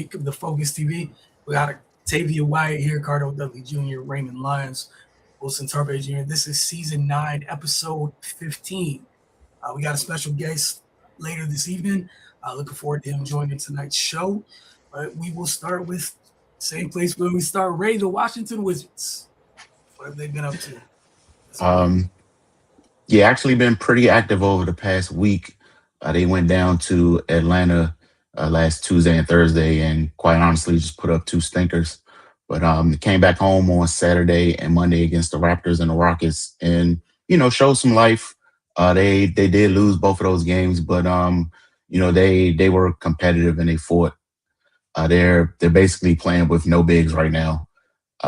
week of the Focus TV. We got Tavia Wyatt here, Cardo Dudley Jr., Raymond Lyons, Wilson Tarpe Jr. This is season 9, episode 15. We got a special guest later this evening. Looking forward to him joining tonight's show. But we will start with the same place where we start. Ray, the Washington Wizards. What have they been up to? Yeah, actually been pretty active over the past week. They went down to Atlanta last Tuesday and Thursday, and quite honestly, just put up 2 stinkers. But they came back home on Saturday and Monday against the Raptors and the Rockets, and showed some life. They did lose both of those games, but they were competitive and they fought. They're basically playing with no bigs right now,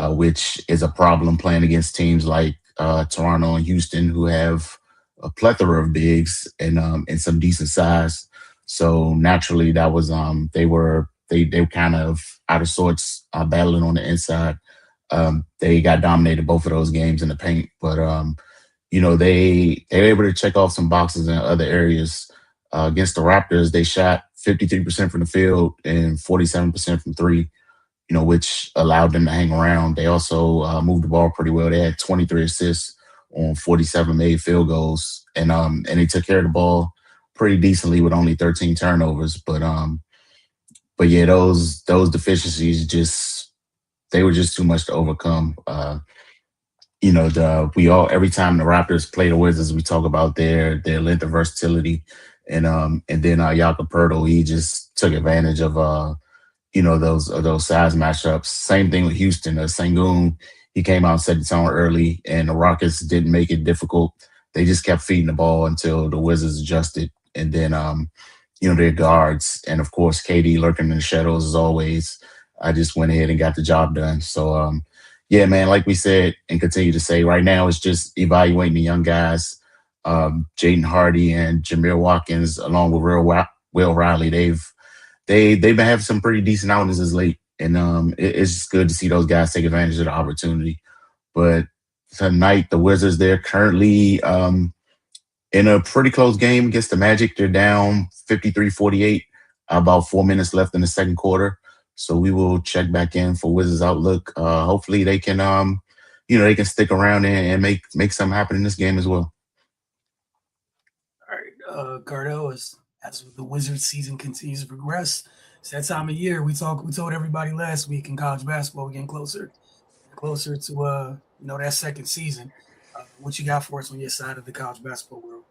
which is a problem playing against teams like Toronto and Houston, who have a plethora of bigs and some decent size. So naturally, that was they were kind of out of sorts, battling on the inside. They got dominated both of those games in the paint, but they were able to check off some boxes in other areas. Against the Raptors, they shot 53% from the field and 47% from three, which allowed them to hang around. They also moved the ball pretty well. They had 23 assists on 47 made field goals, and they took care of the ball pretty decently with only 13 turnovers. But yeah, those deficiencies they were just too much to overcome. Every time the Raptors play the Wizards, we talk about their length and versatility, and then Jakob Poeltl, he just took advantage of those size matchups. Same thing with Houston. Sengun, he came out and set the tone early, and the Rockets didn't make it difficult. They just kept feeding the ball until the Wizards adjusted, and then their guards, and of course KD lurking in the shadows as always. I just went ahead and got the job done. So yeah, man, like we said and continue to say, right now it's just evaluating the young guys. Jaden Hardy and Jameer Watkins, along with Will Riley, they've been having some pretty decent outings as late, and it's just good to see those guys take advantage of the opportunity. But tonight, the Wizards, they're currently in a pretty close game against the Magic. They're down 53-48, about 4 minutes left in the second quarter. So we will check back in for Wizards Outlook. Hopefully they can, they can stick around and make something happen in this game as well. All right, Cardo, as the Wizards season continues to progress, it's that time of year. We told everybody last week in college basketball, we're getting closer to that second season. What you got for us on your side of the college basketball world?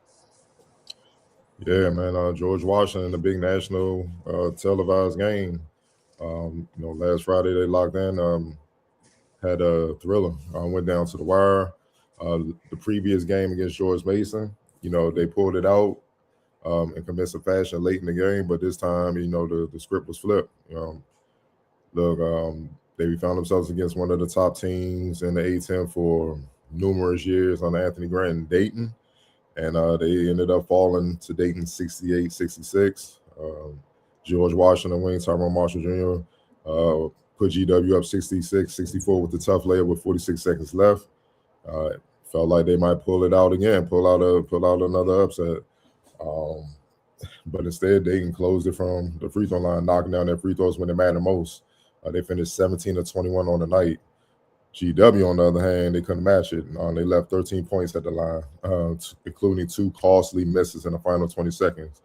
Yeah, man. George Washington, the big national televised game. Last Friday they locked in, had a thriller. Went down to the wire. The previous game against George Mason, they pulled it out in convincing fashion late in the game, but this time, the script was flipped. They found themselves against one of the top teams in the A-10 for numerous years under Anthony Grant in Dayton, and they ended up falling to Dayton 68-66. George Washington wing, Tyrone Marshall Jr. Put GW up 66-64 with the tough layup with 46 seconds left. Felt like they might pull it out again, pull out another upset. But instead, Dayton closed it from the free throw line, knocking down their free throws when they matter most. They finished 17-21 on the night. GW, on the other hand, they couldn't match it. They left 13 points at the line, including 2 costly misses in the final 20 seconds.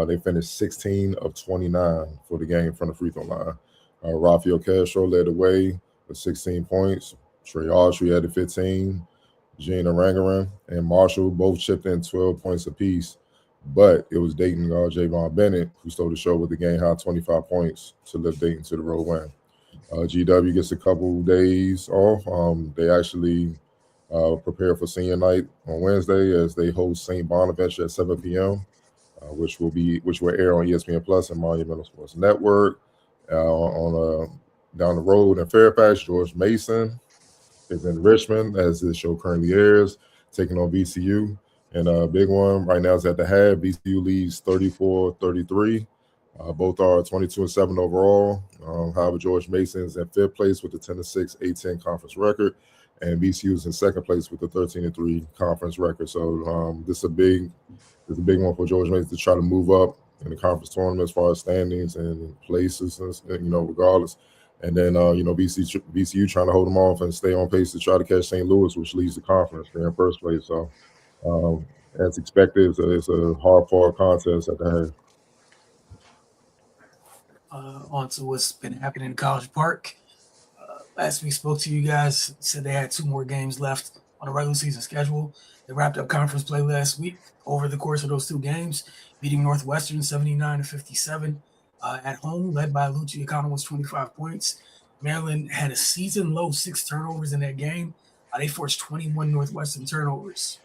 They finished 16 of 29 for the game from the free throw line. Rafael Castro led the way with 16 points. Trey Autry added 15. Gina Rangaran and Marshall both chipped in 12 points apiece. But it was Dayton guard Javon Bennett who stole the show with the game high 25 points to lift Dayton to the road win. GW gets a couple days off. They actually prepare for senior night on Wednesday as they host St. Bonaventure at 7 p.m., which will air on ESPN Plus and Monumental Sports Network. Down the road in Fairfax, George Mason is in Richmond as this show currently airs, taking on VCU. And a big one right now is at the half. VCU leads 34-33. Both are 22-7 overall. However, George Mason is in 5th place with the 10-6 A-10 conference record, and VCU is in 2nd place with the 13-3 conference record. So this is a big one for George Mason to try to move up in the conference tournament as far as standings and places, regardless. And then, VCU trying to hold them off and stay on pace to try to catch St. Louis, which leads the conference. They're in first place. So, as expected, it's a hard-fought contest at the half. On to what's been happening in College Park. Last week spoke to you guys, said they had 2 more games left on the regular season schedule. They wrapped up conference play last week. Over the course of those 2 games, beating Northwestern 79-57 at home, led by Luchi Economou's 25 points. Maryland had a season-low 6 turnovers in that game. They forced 21 Northwestern turnovers.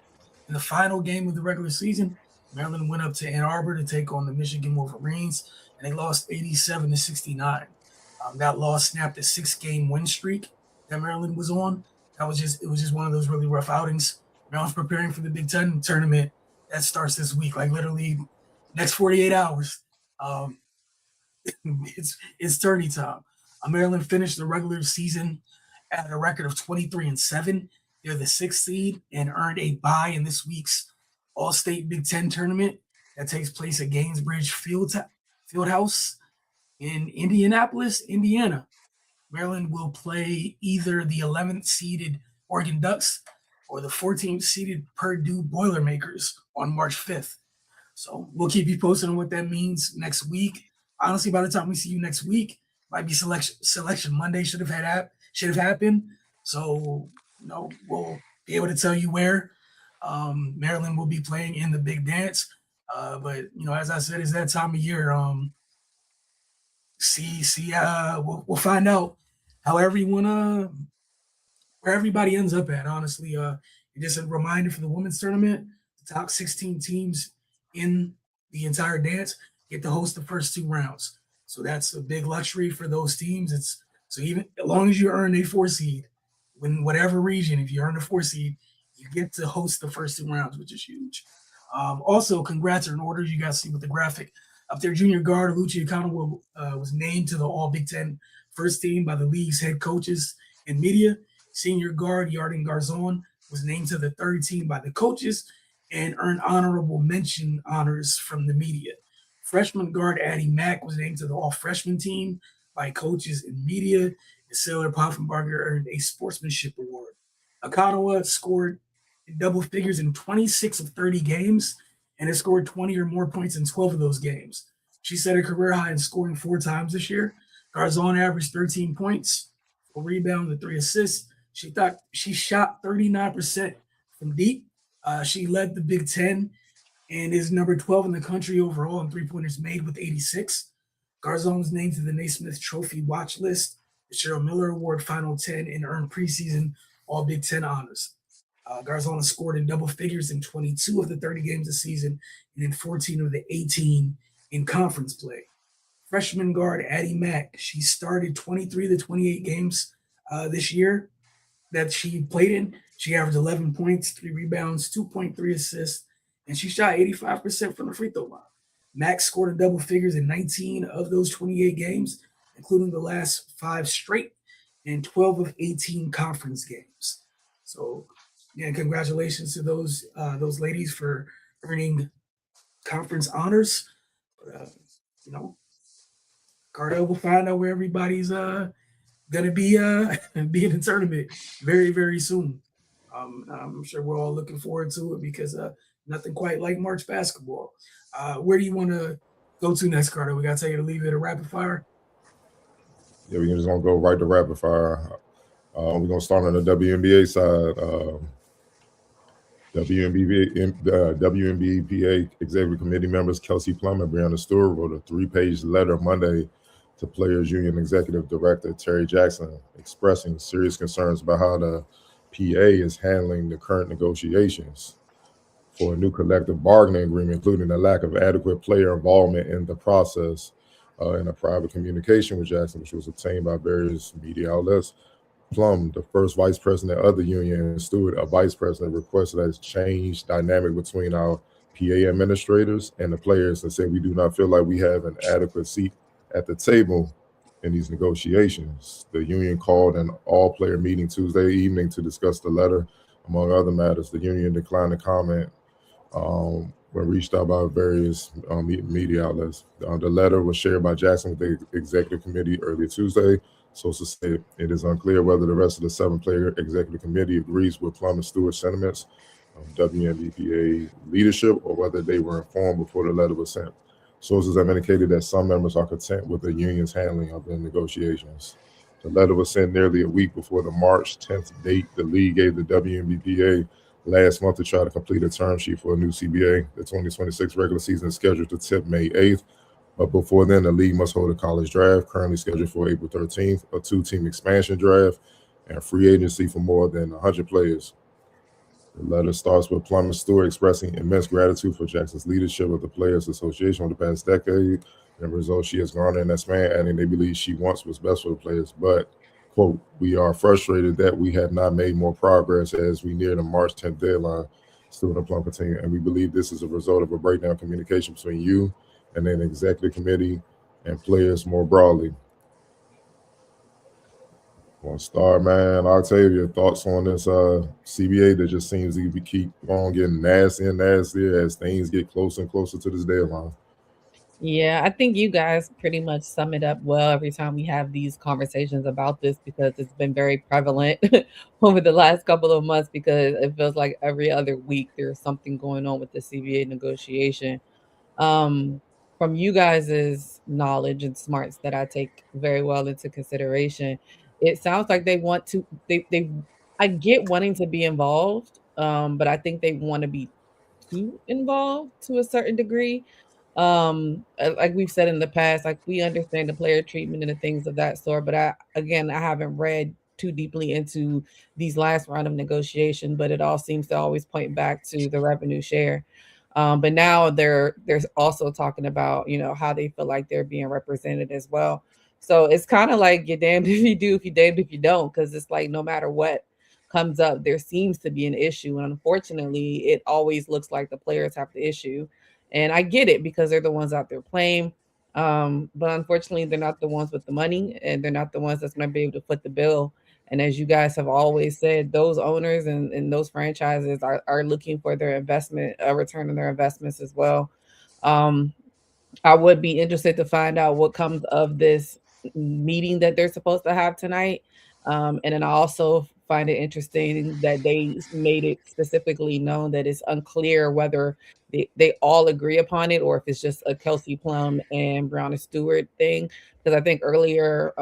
In the final game of the regular season, Maryland went up to Ann Arbor to take on the Michigan Wolverines, and they lost 87-69. That loss snapped a 6-game win streak that Maryland was on. It was just one of those really rough outings. Maryland's preparing for the Big Ten tournament that starts this week, like literally next 48 hours. It's tourney time. Maryland finished the regular season at a record of 23-7. They're the 6th seed and earned a bye in this week's All-State Big Ten tournament that takes place at Gainesbridge Fieldhouse in Indianapolis, Indiana. Maryland will play either the 11th seeded Oregon Ducks or the 14th seeded Purdue Boilermakers on March 5th. So we'll keep you posted on what that means next week. Honestly, by the time we see you next week, might be selection Monday should have happened. So we'll be able to tell you where Maryland will be playing in the big dance. But as I said, it's that time of year. We'll find out however you wanna where everybody ends up at. Honestly, just a reminder for the women's tournament: the top 16 teams in the entire dance get to host the first 2 rounds. So that's a big luxury for those teams. So even as long as you earn a 4 seed, in whatever region, if you earn a 4 seed, you get to host the first 2 rounds, which is huge. Also, congrats are in order. You guys see with the graphic up there. Junior guard Luchi Economo was named to the All Big Ten first team by the league's head coaches and media. Senior guard Yarden Garzon was named to the 3rd team by the coaches and earned honorable mention honors from the media. Freshman guard Addie Mack was named to the all-freshman team by coaches and media. And Sailor Poffenbarger earned a sportsmanship award. Akanawa scored in double figures in 26 of 30 games and has scored 20 or more points in 12 of those games. She set a career high in scoring 4 times this year. Garzon averaged 13 points, 4 rebounds, and 3 assists. She shot 39% from deep. She led the Big Ten and is number 12 in the country overall in 3-pointers made with 86. Garzon was named to the Naismith Trophy watch list, the Cheryl Miller Award Final 10, and earned preseason All Big Ten honors. Garzon scored in double figures in 22 of the 30 games this season and in 14 of the 18 in conference play. Freshman guard Addie Mack, she started 23 of the 28 games this year that she played in. She averaged 11 points, 3 rebounds, 2.3 assists, and she shot 85% from the free throw line. Mack scored in double figures in 19 of those 28 games, including the last 5 straight and 12 of 18 conference games. So, yeah, congratulations to those ladies for earning conference honors. But, Cardo will find out where everybody's gonna be in the tournament very, very soon. I'm sure we're all looking forward to it because nothing quite like March basketball. Where do you want to go to next, Cardo? We got to tell you to leave it a rapid fire. Yeah, we're just gonna go right to rapid fire. We're gonna start on the WNBA side. WNBPA Executive Committee members Kelsey Plum and Brianna Stewart wrote a 3-page letter Monday to Players Union Executive Director Terry Jackson, expressing serious concerns about how the PA is handling the current negotiations for a new collective bargaining agreement, including the lack of adequate player involvement in the process. In a private communication with Jackson, which was obtained by various media outlets, Plum, the first vice president of the union, and Stewart, a vice president, requested a change dynamic between our PA administrators and the players and said we do not feel like we have an adequate seat at the table in these negotiations. The union called an all-player meeting Tuesday evening to discuss the letter. Among other matters, the union declined to comment when reached out by various media outlets. The letter was shared by Jackson with the executive committee earlier Tuesday. Sources say it is unclear whether the rest of the 7-player executive committee agrees with Plum and Stewart's sentiments of WNBPA leadership or whether they were informed before the letter was sent. Sources have indicated that some members are content with the union's handling of the negotiations. The letter was sent nearly a week before the March 10th date the league gave the WNBPA last month to try to complete a term sheet for a new CBA. The 2026 regular season is scheduled to tip May 8th, but before then, the league must hold a college draft, currently scheduled for April 13th, a 2-team expansion draft, and free agency for more than 100 players. The letter starts with Plum and Stewart expressing immense gratitude for Jackson's leadership of the Players Association over the past decade and the results she has garnered in that span, adding they believe she wants what's best for the players, but quote, we are frustrated that we have not made more progress as we near the March 10th deadline, Stewart and Plum continue, and we believe this is a result of a breakdown in communication between you and then the executive committee and players more broadly. One star, man. Octavia, thoughts on this CBA that just seems to keep on getting nastier and nastier as things get closer and closer to this deadline. Yeah, I think you guys pretty much sum it up well every time we have these conversations about this because it's been very prevalent over the last couple of months because it feels like every other week there's something going on with the CBA negotiation. Um, from you guys' knowledge and smarts that I take very well into consideration, it sounds like they want to they I get wanting to be involved, but I think they want to be too involved to a certain degree. Like we've said in the past, like we understand the player treatment and the things of that sort, but I haven't read too deeply into these last round of negotiation, but it all seems to always point back to the revenue share. But now they're also talking about, you know, how they feel like they're being represented as well. So it's kind of like you're damned if you do, if you're damned if you don't, because it's like no matter what comes up, there seems to be an issue. And unfortunately, it always looks like the players have the issue. And I get it because they're the ones out there playing. But unfortunately, they're not the ones with the money and they're not the ones that's going to be able to foot the bill. And as you guys have always said, those owners and those franchises are looking for their investment, a return on their investments as well. Um, I would be interested to find out what comes of this meeting that they're supposed to have tonight. And then I also find it interesting that they made it specifically known that it's unclear whether they all agree upon it or if it's just a Kelsey Plum and Brown and Stewart thing. Because I think earlier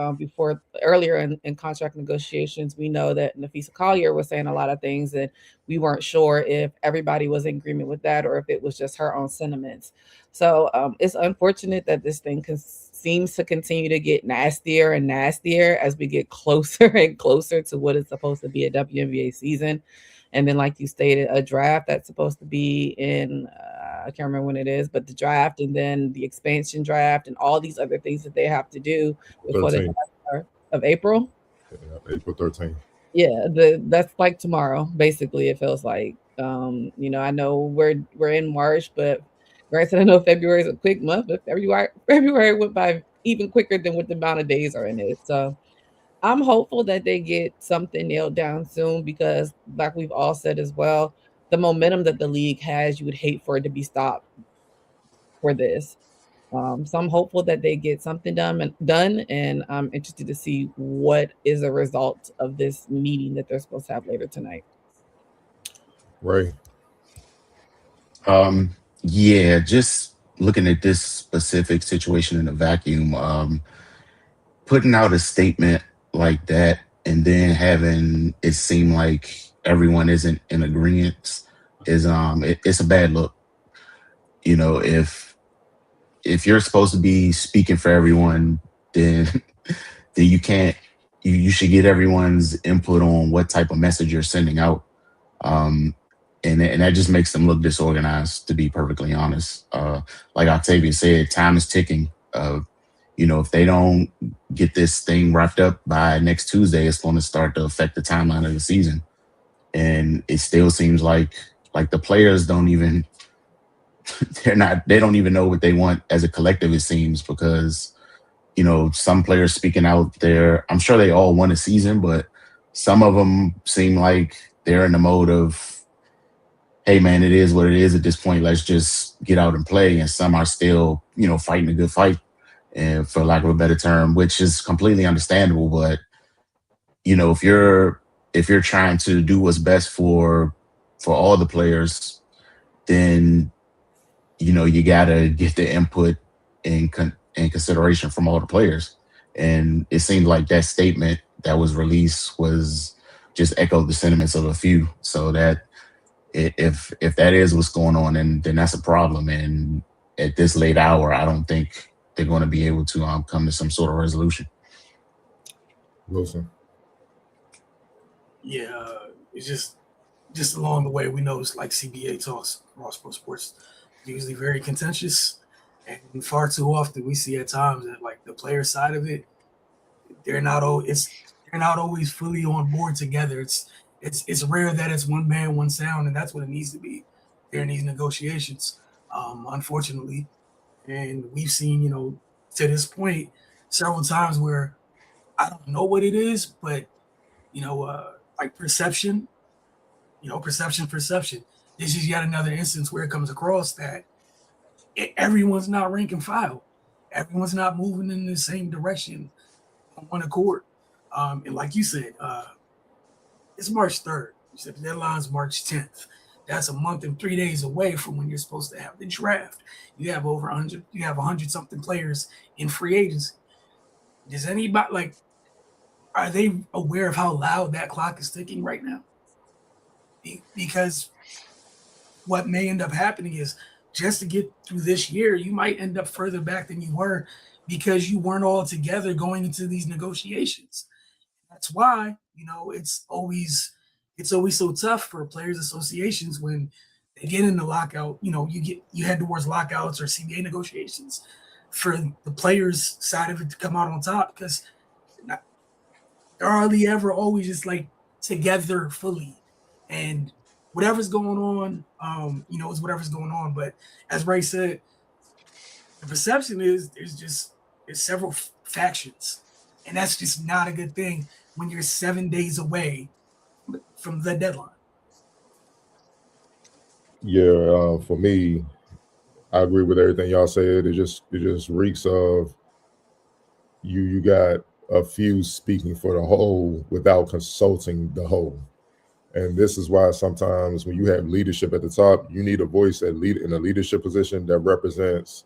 in contract negotiations, we know that Nafisa Collier was saying a lot of things, and we weren't sure if everybody was in agreement with that or if it was just her own sentiments. So it's unfortunate that this thing seems to continue to get nastier and nastier as we get closer and closer to what is supposed to be a WNBA season. And then, like you stated, a draft that's supposed to be in, I can't remember when it is, but the draft and then the expansion draft and all these other things that they have to do before the start of April. Yeah, April 13th. Yeah, that's like tomorrow, basically, it feels like. You know, I know we're in March, but granted, I know February is a quick month, but February went by even quicker than what the amount of days are in it. So I'm hopeful that they get something nailed down soon because, like we've all said as well, the momentum that the league has, you would hate for it to be stopped for this. So I'm hopeful that they get something done, and I'm interested to see what is a result of this meeting that they're supposed to have later tonight. Right. Yeah, just looking at this specific situation in a vacuum, putting out a statement like that and then having it seem like everyone isn't in agreement is it's a bad look. You know, if you're supposed to be speaking for everyone, then then you should get everyone's input on what type of message you're sending out. And that just makes them look disorganized, to be perfectly honest. Like Octavia said, time is ticking. You know, if they don't get this thing wrapped up by next Tuesday, it's going to start to affect the timeline of the season. And it still seems like the players don't even they don't even know what they want as a collective, it seems, because, you know, some players speaking out there, I'm sure they all want a season, but some of them seem like they're in the mode of, hey man, it is what it is at this point. Let's just get out and play. And some are still, fighting a good fight, and for lack of a better term, which is completely understandable. But if you're trying to do what's best for all the players, then you gotta get the input and consideration from all the players. And it seemed like that statement that was released was just echoed the sentiments of a few. So that if that is what's going on, then that's a problem. And at this late hour, I don't think they're going to be able to come to some sort of resolution. Wilson. Yeah, it's just along the way, we know it's like CBA talks, cross pro sports, usually very contentious, and far too often we see at times that like the player side of it, they're not they're not always fully on board together. It's rare that it's one man, one sound, and that's what it needs to be during these negotiations. Unfortunately, and we've seen to this point several times where I don't know what it is, but like perception, perception. This is yet another instance where it comes across that everyone's not rank and file. Everyone's not moving in the same direction on one accord. And like you said, it's March 3rd. You said the deadline's March 10th. That's a month and 3 days away from when you're supposed to have the draft. You have over 100, you have 100 something players in free agency. Does anybody are they aware of how loud that clock is ticking right now? Because what may end up happening is just to get through this year, you might end up further back than you were because you weren't all together going into these negotiations. That's why, it's always so tough for players associations when they get into lockout, you head towards lockouts or CBA negotiations for the players side of it to come out on top because they're hardly ever always just like together fully. And whatever's going on, is whatever's going on. But as Ray said, the perception is there's several factions, and that's just not a good thing when you're 7 days away from the deadline. Yeah, for me, I agree with everything y'all said. It just reeks of you got a few speaking for the whole without consulting the whole. And this is why sometimes when you have leadership at the top, you need a voice in a leadership position that represents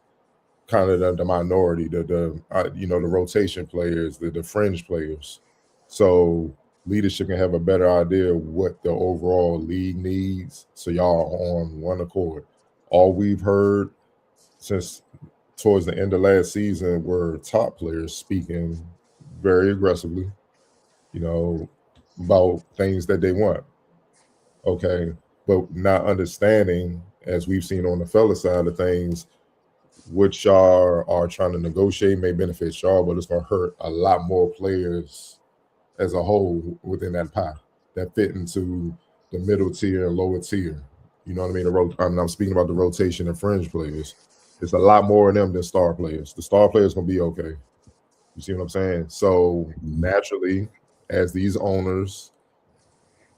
kind of the minority, the rotation players, the fringe players. So leadership can have a better idea of what the overall league needs. So y'all are on one accord. All we've heard since towards the end of last season were top players speaking very aggressively, about things that they want. Okay. But not understanding, as we've seen on the fella side of things, what y'all are trying to negotiate may benefit y'all, but it's going to hurt a lot more players as a whole within that pie that fit into the middle tier and lower tier. You know what I mean? I'm speaking about the rotation and fringe players. It's a lot more of them than star players. The star players going to be okay. You see what I'm saying? So naturally, as these owners,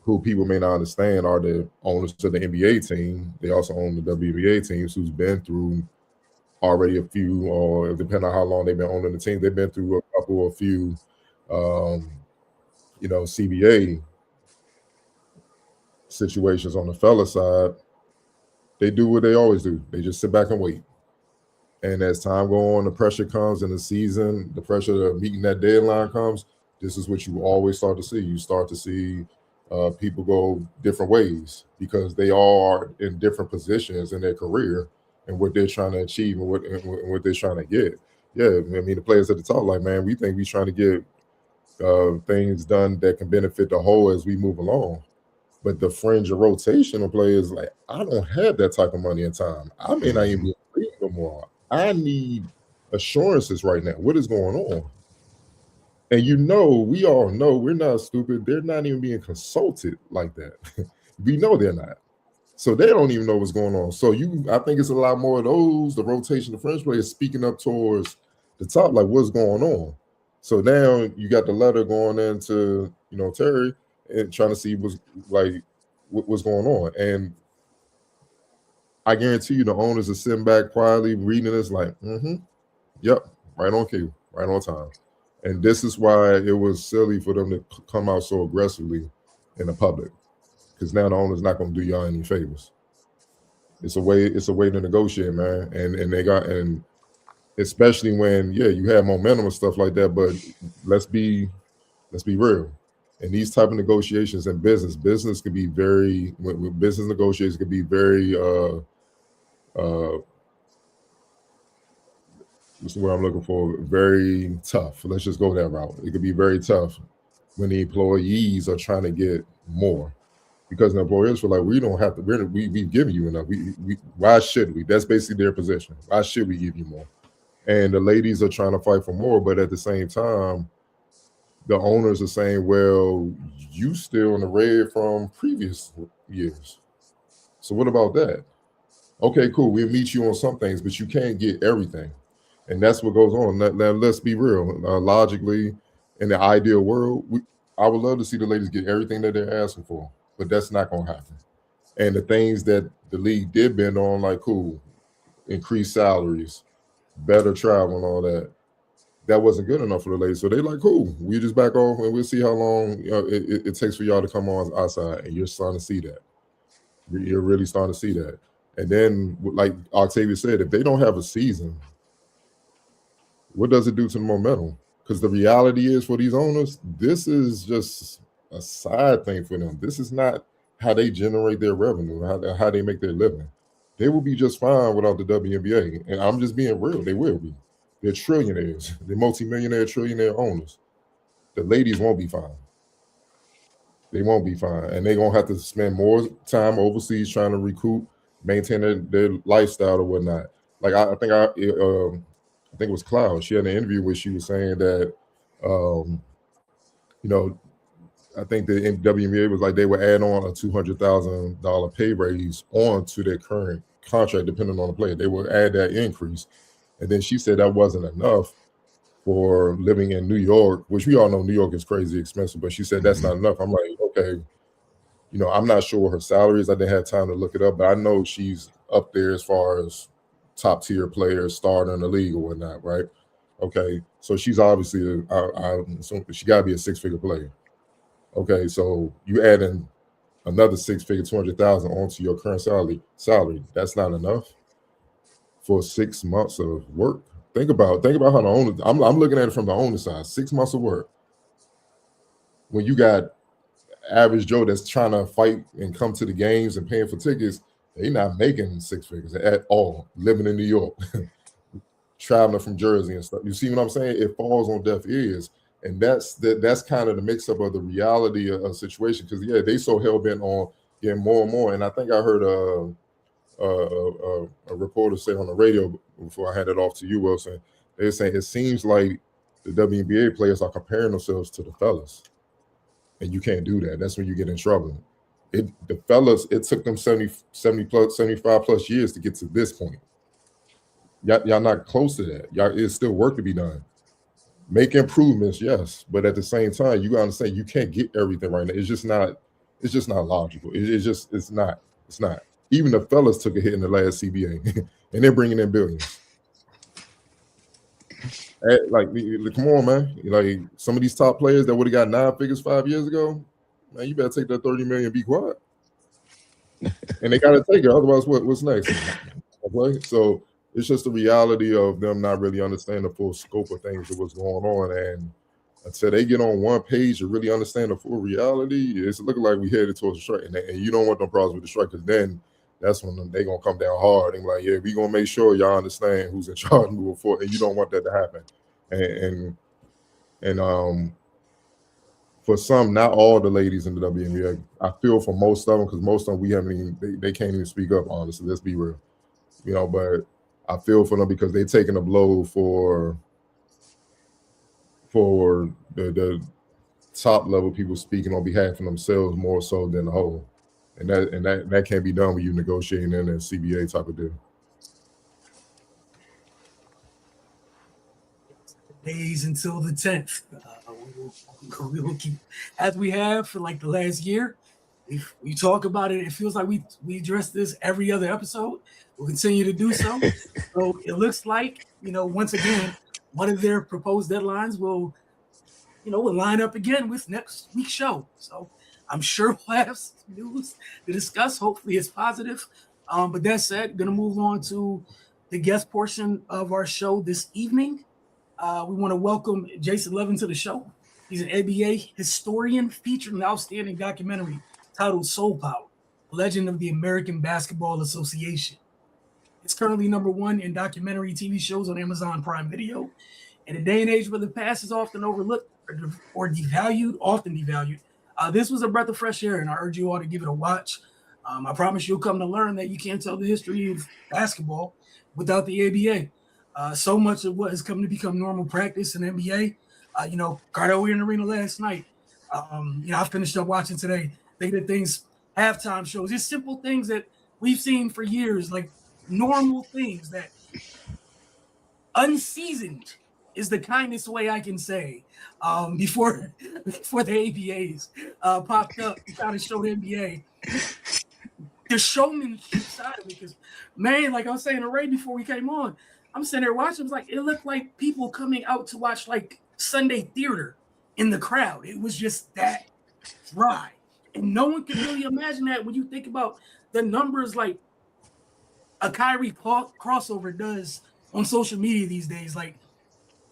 who people may not understand are the owners to the NBA team, they also own the WNBA teams who's been through already a few, or depending on how long they've been owning the team, they've been through a few, CBA situations on the fella side. They do what they always do. They just sit back and wait. And as time goes on, the pressure comes in the season, the pressure of meeting that deadline comes, this is what you always start to see. You start to see people go different ways because they all are in different positions in their career and what they're trying to achieve and what they're trying to get. Yeah, I mean, the players at the top, like, man, we think we're trying to get things done that can benefit the whole as we move along. But the fringe of rotational players, like, I don't have that type of money and time. I may not even be able to no more. I need assurances right now. What is going on? And we all know we're not stupid. They're not even being consulted like that. We know they're not. So they don't even know what's going on. So I think it's a lot more of those, the rotation, the French players speaking up towards the top, like what's going on. So now you got the letter going into, Terry and trying to see what's going on. And I guarantee you the owners are sitting back quietly reading this like, yep, right on cue, right on time. And this is why it was silly for them to come out so aggressively in the public, because now the owner's not going to do y'all any favors. It's a way to negotiate, man. And especially when you have momentum and stuff like that. But let's be real. And these type of negotiations in business can be very with business negotiations can be very what's the word I'm looking for? Very tough. Let's just go that route. It could be very tough when the employees are trying to get more, because the employers feel like we don't have to. We've given you enough. Why should we? That's basically their position. Why should we give you more? And the ladies are trying to fight for more, but at the same time, the owners are saying, "Well, you still in the red from previous years. So what about that? Okay, cool. We'll meet you on some things, but you can't get everything." And that's what goes on. Now, let's be real. Logically, in the ideal world, I would love to see the ladies get everything that they're asking for, but that's not going to happen. And the things that the league did bend on, like cool, increased salaries, better travel, and all that, that wasn't good enough for the ladies. So they like, cool, we just back off and we'll see how long it takes for y'all to come on our side. And you're starting to see that. You're really starting to see that. And then, like Octavia said, if they don't have a season, what does it do to the momentum? Because the reality is for these owners, this is just a side thing for them. This is not how they generate their revenue, how they make their living. They will be just fine without the WNBA. And I'm just being real. They will be. They're trillionaires. They're multimillionaire, trillionaire owners. The ladies won't be fine. They won't be fine. And they're going to have to spend more time overseas trying to recoup, maintain their lifestyle or whatnot. Like I think it was Cloud. She had an interview where she was saying that, I think the WNBA was like they would add on a $200,000 pay raise on to their current contract, depending on the player. They would add that increase. And then she said that wasn't enough for living in New York, which we all know New York is crazy expensive, but she said that's not enough. I'm like, okay, I'm not sure what her salary is. I didn't have time to look it up, but I know she's up there as far as top tier players starting in the league or whatnot, right? Okay, so she's obviously she got to be a six-figure player. Okay, so you add in another six-figure, 200,000 onto your current salary. That's not enough for 6 months of work. Think about how the owner. I'm looking at it from the owner side. 6 months of work. When you got average Joe that's trying to fight and come to the games and paying for tickets, they're not making six figures at all. Living in New York, traveling from Jersey and stuff. You see what I'm saying? It falls on deaf ears, and that's kind of the mix-up of the reality of a situation. Because they so hell bent on getting more and more. And I think I heard a reporter say on the radio before I hand it off to you, Wilson. They're saying it seems like the WNBA players are comparing themselves to the fellas, and you can't do that. That's when you get in trouble. The fellas, it took them 75 plus years to get to this point. Y'all not close to that. It's still work to be done. Make improvements, yes, but at the same time, you gotta understand you can't get everything right now. It's just not logical. It's not. Even the fellas took a hit in the last CBA, and they're bringing in billions. Like, come on, man. Like some of these top players that would have got 9 figures 5 years ago, man, you better take that 30 million and be quiet. And they got to take it. Otherwise, what's next? Okay? So it's just the reality of them not really understanding the full scope of things of what's going on. And until they get on one page to really understand the full reality, it's looking like we headed towards a strike. And you don't want them problems with the strike, because then that's when they're going to come down hard and like, we're going to make sure y'all understand who's in charge moving forward. And you don't want that to happen. And for some, not all the ladies in the WNBA, I feel for most of them, because most of them they can't even speak up, honestly. Let's be real. But I feel for them because they're taking a blow for the top level people speaking on behalf of themselves more so than the whole. And that can't be done when you negotiating in a CBA type of deal. Days until the 10th. We will keep, as we have for like the last year, we talk about it. It feels like we address this every other episode. We'll continue to do so. So it looks like, once again, one of their proposed deadlines will line up again with next week's show. So I'm sure we'll have some news to discuss. Hopefully it's positive. But that said, going to move on to the guest portion of our show this evening. We want to welcome Jason Levin to the show. He's an NBA historian featured in an outstanding documentary titled Soul Power, Legend of the American Basketball Association. It's currently #1 in documentary TV shows on Amazon Prime Video. In a day and age where the past is often overlooked or often devalued, this was a breath of fresh air, and I urge you all to give it a watch. I promise you'll come to learn that you can't tell the history of basketball without the ABA. So much of what has come to become normal practice in NBA. Cardo, we were in the arena last night. I finished up watching today. They did things, halftime shows, just simple things that we've seen for years, like normal things that unseasoned is the kindest way I can say. Before the ABAs popped up, we kind of showed NBA the showmanship side of it. Because, man, like I was saying to Ray before we came on, I'm sitting there watching. It looked like people coming out to watch like Sunday theater in the crowd. It was just that dry. And no one can really imagine that when you think about the numbers like a Kyrie crossover does on social media these days. Like,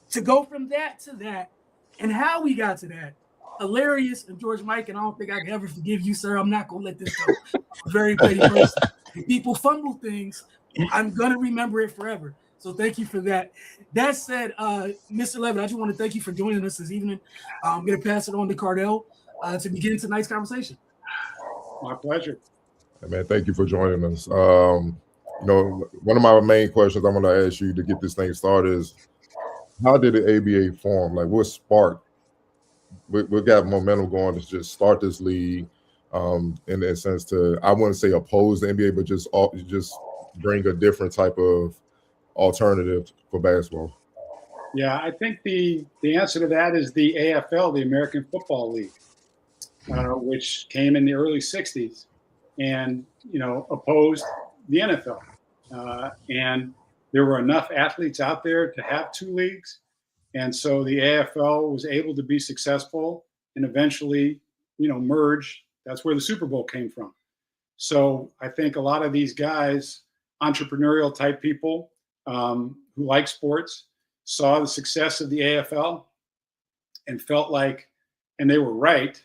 to go from that to that and how we got to that, hilarious. And George Mike, and I don't think I can ever forgive you, sir. I'm not going to let this go. I'm a very petty person. If people fumble things, I'm going to remember it forever. So thank you for that. That said, Mr. Levin, I just want to thank you for joining us this evening. I'm going to pass it on to Cardell to begin tonight's conversation. My pleasure. Hey, man, thank you for joining us. One of my main questions I want to ask you to get this thing started is, how did the ABA form? Like, what sparked? We got momentum going to just start this league, in that sense to, I wouldn't say oppose the NBA, but just bring a different type of alternative for basketball. Yeah, I think the answer to that is the AFL, the American Football League, which came in the early 60s and, opposed the NFL. And there were enough athletes out there to have two leagues. And so the AFL was able to be successful and eventually, merge. That's where the Super Bowl came from. So I think a lot of these guys, entrepreneurial type people who like sports, saw the success of the AFL and felt like, and they were right,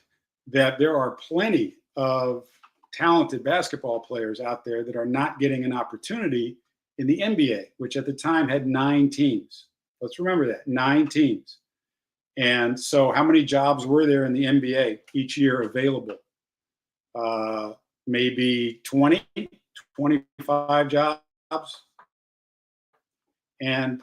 that there are plenty of talented basketball players out there that are not getting an opportunity in the NBA, which at the time had 9 teams. Let's remember that, 9 teams. And so how many jobs were there in the NBA each year available? Maybe 20, 25 jobs. And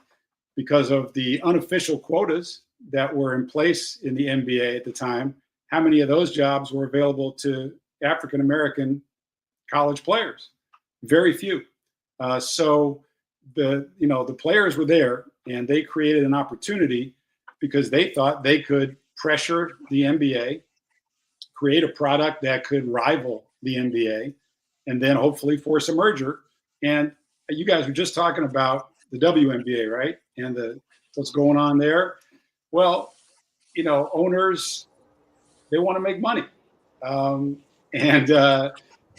because of the unofficial quotas that were in place in the NBA at the time, how many of those jobs were available to African-American college players? Very few. So the players were there, and they created an opportunity because they thought they could pressure the NBA, create a product that could rival the NBA, and then hopefully force a merger. And you guys were just talking about the WNBA, right? And what's going on there. Well, owners, they want to make money. And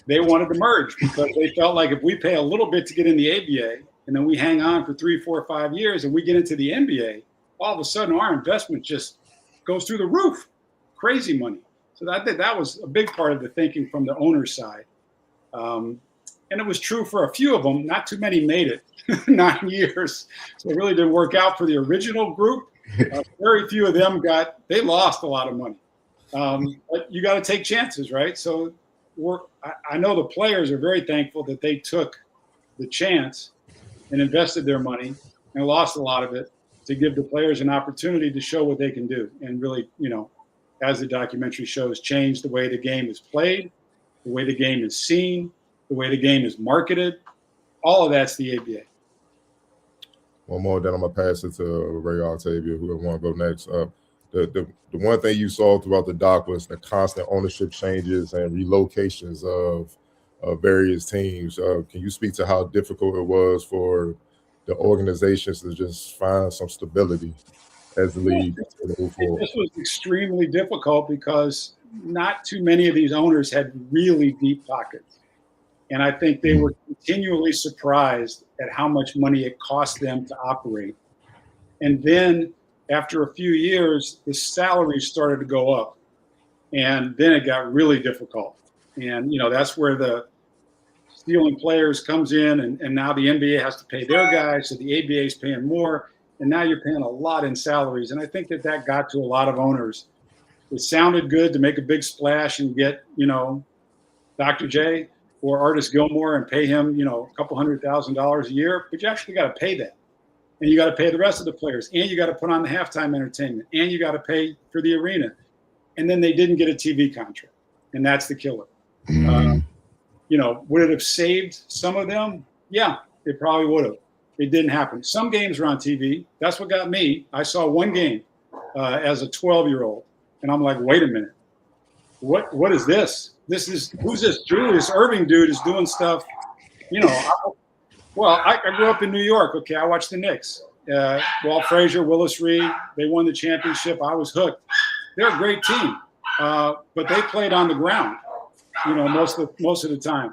they wanted to merge because they felt like if we pay a little bit to get in the ABA and then we hang on for 3, 4, 5 years and we get into the NBA, all of a sudden our investment just goes through the roof. Crazy money. So I think that was a big part of the thinking from the owner's side. And it was true for a few of them. Not too many made it 9 years. So it really didn't work out for the original group. Very few of them they lost a lot of money. But you got to take chances, right? So I know the players are very thankful that they took the chance and invested their money and lost a lot of it to give the players an opportunity to show what they can do and really, as the documentary shows, change the way the game is played, the way the game is seen, the way the game is marketed. All of that's the ABA. One more, then I'm going to pass it to Ray Octavia, who want to go next. the one thing you saw throughout the doc was the constant ownership changes and relocations of various teams. Can you speak to how difficult it was for the organizations to just find some stability as the league move forward? This was extremely difficult because not too many of these owners had really deep pockets. And I think they were continually surprised at how much money it cost them to operate. And then after a few years, the salaries started to go up. And then it got really difficult. And, that's where the stealing players comes in. And now the NBA has to pay their guys. So the ABA is paying more. And now you're paying a lot in salaries. And I think that got to a lot of owners. It sounded good to make a big splash and get, Dr. J or Artis Gilmore and pay him, a couple $100,000 a year. But you actually got to pay that. And you got to pay the rest of the players. And you got to put on the halftime entertainment. And you got to pay for the arena. And then they didn't get a TV contract. And that's the killer. Would it have saved some of them? Yeah, it probably would have. It didn't happen. Some games were on TV. That's what got me. I saw one game as a 12-year-old, and I'm like, wait a minute. What is this? Who's this Julius Erving dude is doing stuff? I grew up in New York. Okay, I watched the Knicks. Walt Frazier, Willis Reed, they won the championship. I was hooked. They're a great team, but they played on the ground, most of the time.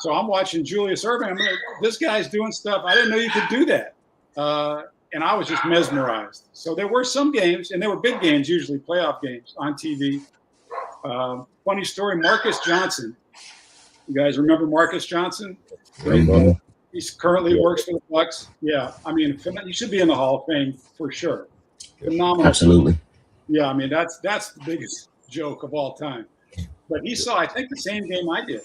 So I'm watching Julius Erving. I'm like, this guy's doing stuff. I didn't know you could do that. And I was just mesmerized. So there were some games, and they were big games, usually playoff games on TV. Funny story, Marcus Johnson. You guys remember Marcus Johnson? He currently works for the Bucks. Yeah, he should be in the Hall of Fame for sure. Phenomenal. Absolutely. Yeah, that's the biggest joke of all time. But he saw, I think, the same game I did.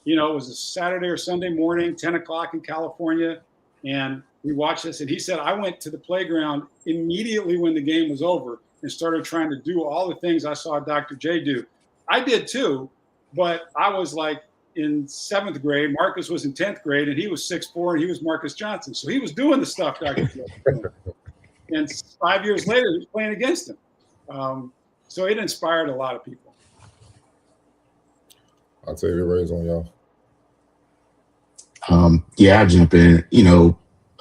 It was a Saturday or Sunday morning, 10 o'clock in California, and we watched this. And he said, I went to the playground immediately when the game was over and started trying to do all the things I saw Dr. J do. I did too, but I was like in 7th grade. Marcus was in 10th grade, and he was 6'4", and he was Marcus Johnson. So he was doing the stuff Dr. J was doing. And 5 years later, he was playing against him. So it inspired a lot of people. I'll take the raise on y'all. I'll jump in.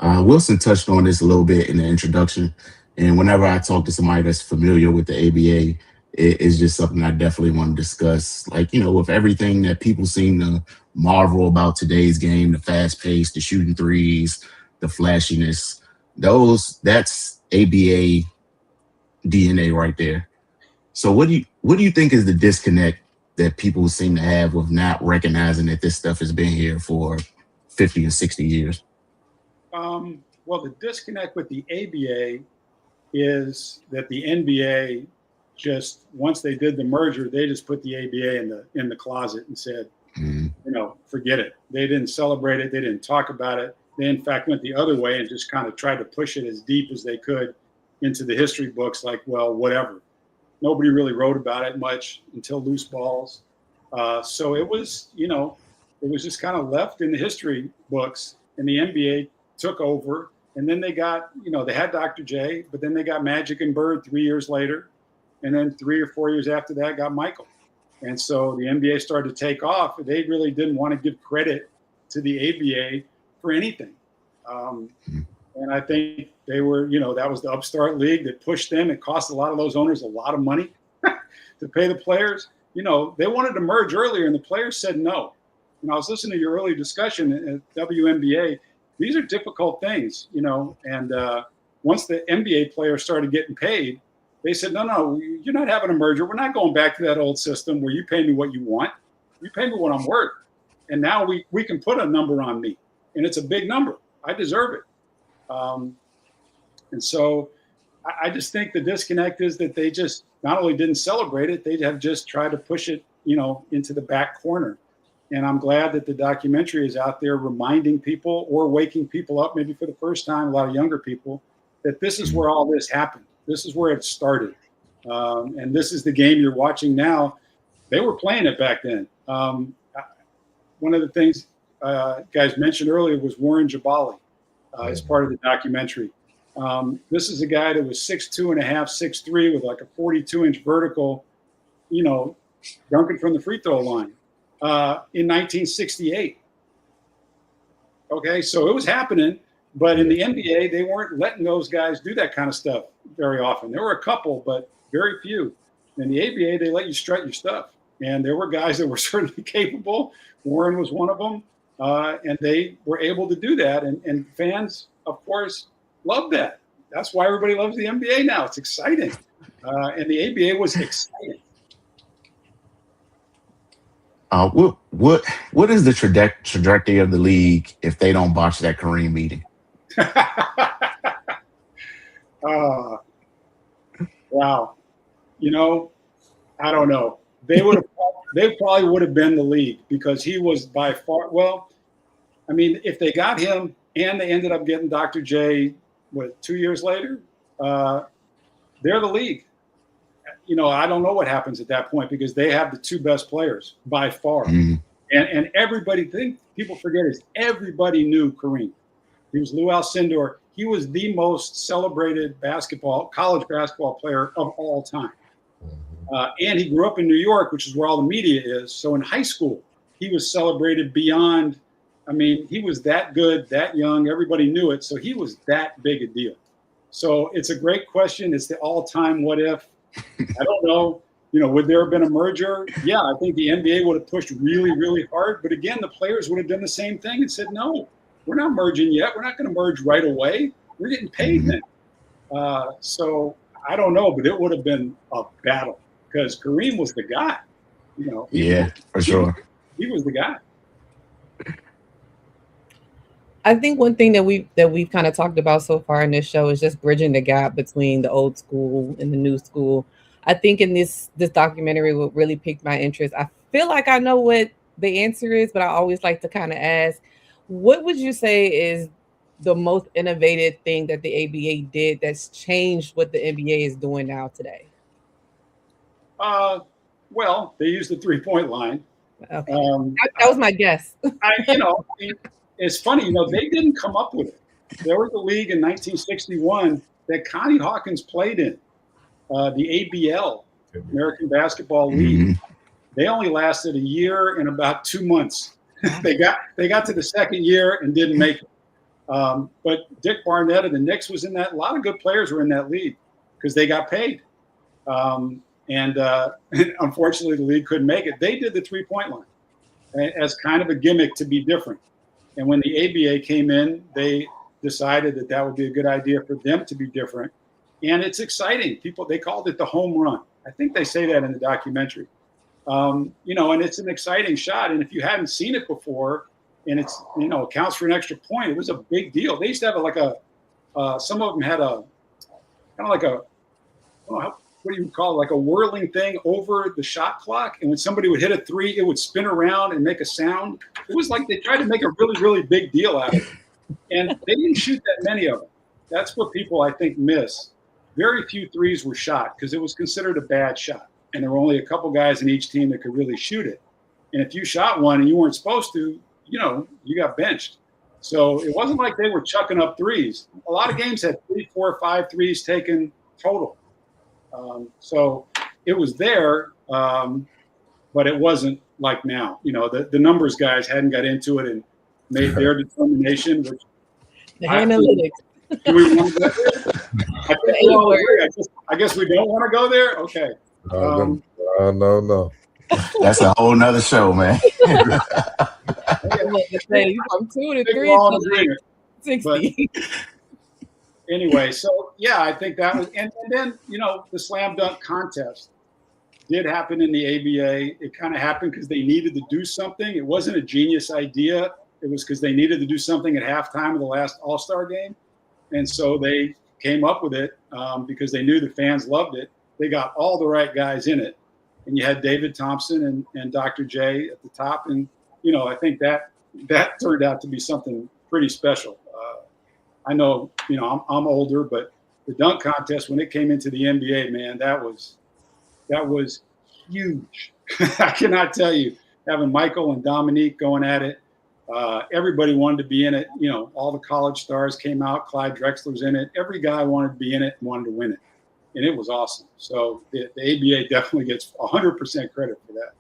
Wilson touched on this a little bit in the introduction. And whenever I talk to somebody that's familiar with the ABA, it's just something I definitely want to discuss. With everything that people seem to marvel about today's game, the fast pace, the shooting threes, the flashiness, that's ABA DNA right there. So what do you think is the disconnect that people seem to have with not recognizing that this stuff has been here for 50 or 60 years? Well, the disconnect with the ABA is that the NBA once they did the merger, they just put the ABA in the closet and said, forget it. They didn't celebrate it. They didn't talk about it. They, in fact, went the other way and just kind of tried to push it as deep as they could into the history books, like, well, whatever. Nobody really wrote about it much until Loose Balls. So it was, it was just kind of left in the history books, and the NBA took over. And then they got, they had Dr. J, but then they got Magic and Bird 3 years later. And then 3 or 4 years after that got Michael. And so the NBA started to take off. They really didn't want to give credit to the ABA for anything. And I think they were, that was the upstart league that pushed them. It cost a lot of those owners a lot of money to pay the players. They wanted to merge earlier, and the players said no. And I was listening to your earlier discussion at WNBA. These are difficult things, and once the NBA players started getting paid, they said, no, you're not having a merger. We're not going back to that old system where you pay me what you want. You pay me what I'm worth. And now we can put a number on me, and it's a big number. I deserve it. And so I just think the disconnect is that they just not only didn't celebrate it, they have just tried to push it, into the back corner. And I'm glad that the documentary is out there reminding people or waking people up, maybe for the first time, a lot of younger people, that this is where all this happened. This is where it started. And this is the game you're watching now. They were playing it back then. One of the things guys mentioned earlier was Warren Jabali as part of the documentary. This is a guy that was 6'2.5", 6'3", with like a 42-inch vertical, dunking from the free throw line in 1968. Okay, so it was happening, but in the NBA, they weren't letting those guys do that kind of stuff very often. There were a couple, but very few. In the ABA, they let you strut your stuff. And there were guys that were certainly capable. Warren was one of them. And they were able to do that. And fans, of course, love that. That's why everybody loves the NBA now. It's exciting. And the ABA was exciting. What is the trajectory of the league if they don't botch that Kareem meeting? Wow. I don't know. They probably would have been the league, because he was by far, if they got him and they ended up getting Dr. J, 2 years later, they're the league. I don't know what happens at that point, because they have the two best players by far. Mm-hmm. And people forget is everybody knew Kareem. He was Lou Alcindor. He was the most celebrated college basketball player of all time. And he grew up in New York, which is where all the media is. So in high school, he was celebrated beyond. He was that good, that young. Everybody knew it. So he was that big a deal. So it's a great question. It's the all-time what if. I don't know. Would there have been a merger? Yeah, I think the NBA would have pushed really, really hard. But again, the players would have done the same thing and said, no, we're not merging yet. We're not going to merge right away. We're getting paid then. So I don't know, but it would have been a battle, because Kareem was the guy. Yeah, for sure. He was the guy. I think one thing that we've kind of talked about so far in this show is just bridging the gap between the old school and the new school. I think in this documentary, what really piqued my interest, I feel like I know what the answer is, but I always like to kind of ask, what would you say is the most innovative thing that the ABA did that's changed what the NBA is doing now today? They used the 3-point line. Okay. That was my guess. It's funny, they didn't come up with it. There was a league in 1961 that Connie Hawkins played in, the ABL, American Basketball League. Mm-hmm. They only lasted a year and about 2 months. They got to the second year and didn't make it. But Dick Barnett of the Knicks was in that. A lot of good players were in that league because they got paid. And unfortunately, the league couldn't make it. They did the 3-point line as kind of a gimmick to be different. And when the ABA came in, they decided that would be a good idea for them to be different. And it's exciting. They called it the home run. I think they say that in the documentary. And it's an exciting shot. And if you hadn't seen it before, and it's, counts for an extra point, it was a big deal. They used to have some of them had a kind of like a, I don't know, what do you call it, like a whirling thing over the shot clock. And when somebody would hit a three, it would spin around and make a sound. It was like they tried to make a really, really big deal out of it. And they didn't shoot that many of them. That's what people, I think, miss. Very few threes were shot because it was considered a bad shot. And there were only a couple guys in each team that could really shoot it. And if you shot one and you weren't supposed to, you got benched. So it wasn't like they were chucking up threes. A lot of games had 3, 4, 5 threes taken total. So it was there, but it wasn't like now. The numbers guys hadn't got into it and made their determination. Which the analytics. Do we want to go there? I think we all agree. I guess we don't want to go there. Okay. No. That's a whole nother show, man. From 2 to 3 to 60. But anyway, so yeah, I think that was, and then the slam dunk contest did happen in the ABA. It kind of happened because they needed to do something. It wasn't a genius idea. It was because they needed to do something at halftime of the last All-Star game, and so they came up with it because they knew the fans loved it. They got all the right guys in it, and you had David Thompson and Dr. J at the top, and I think that turned out to be something pretty special. I know, I'm older, but the dunk contest, when it came into the NBA, man, that was huge. I cannot tell you, having Michael and Dominique going at it, Everybody wanted to be in it. You know, all the college stars came out. Clyde Drexler's in it. Every guy wanted to be in it and wanted to win it. And it was awesome. So the ABA definitely gets 100% credit for that.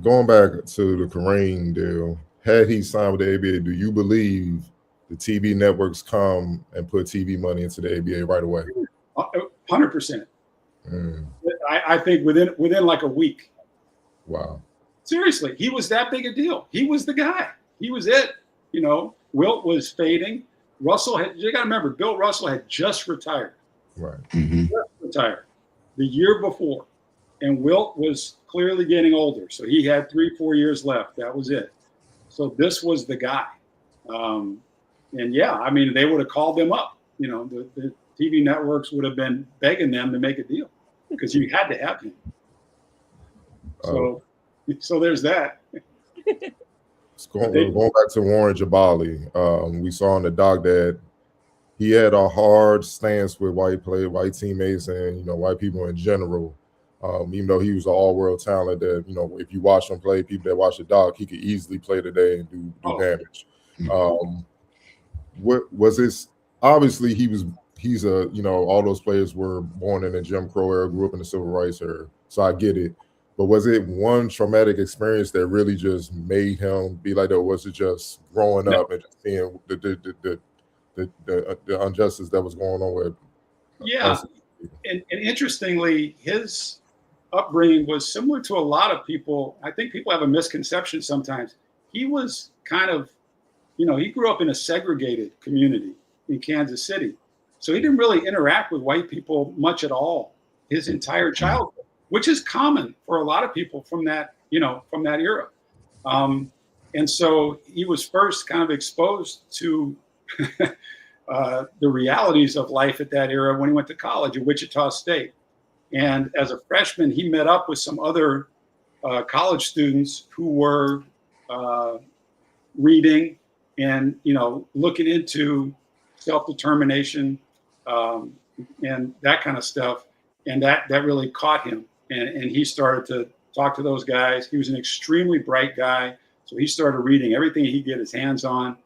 Going back to the Kareem deal, had he signed with the ABA, do you believe the TV networks come and put TV money into the ABA right away? 100%. I think within like a week. Wow. Seriously, he was that big a deal. He was the guy. He was it. You know, Wilt was fading. Russell you got to remember, Bill Russell had just retired. Right. Mm-hmm. Just retired the year before. And Wilt was clearly getting older. So he had 3-4 years left. That was it. So this was the guy. And yeah, I mean, they would have called them up. You know, the TV networks would have been begging them to make a deal because you had to have him. So there's that. Going back to Warren Jabali, we saw in the doc that he had a hard stance with white teammates and, you know, white people in general. Even though he was an all-world talent that, you know, if you watch him play, people that watch the doc, he could easily play today and do damage. What was this? Obviously, he's a, you know, all those players were born in the Jim Crow era, grew up in the civil rights era, so I get it. But was it one traumatic experience that really just made him be like that, or was it just growing up and just seeing the injustice that was going on with? Yeah, and interestingly, his upbringing was similar to a lot of people. I think people have a misconception sometimes. He was kind of, you know, he grew up in a segregated community in Kansas City. So he didn't really interact with white people much at all his entire childhood, which is common for a lot of people from that, you know, from that era. And so he was first kind of exposed to the realities of life at that era when he went to college at Wichita State. And as a freshman, he met up with some other college students who were reading and, you know, looking into self-determination and that kind of stuff. And that really caught him. And he started to talk to those guys. He was an extremely bright guy. So he started reading everything he could get his hands on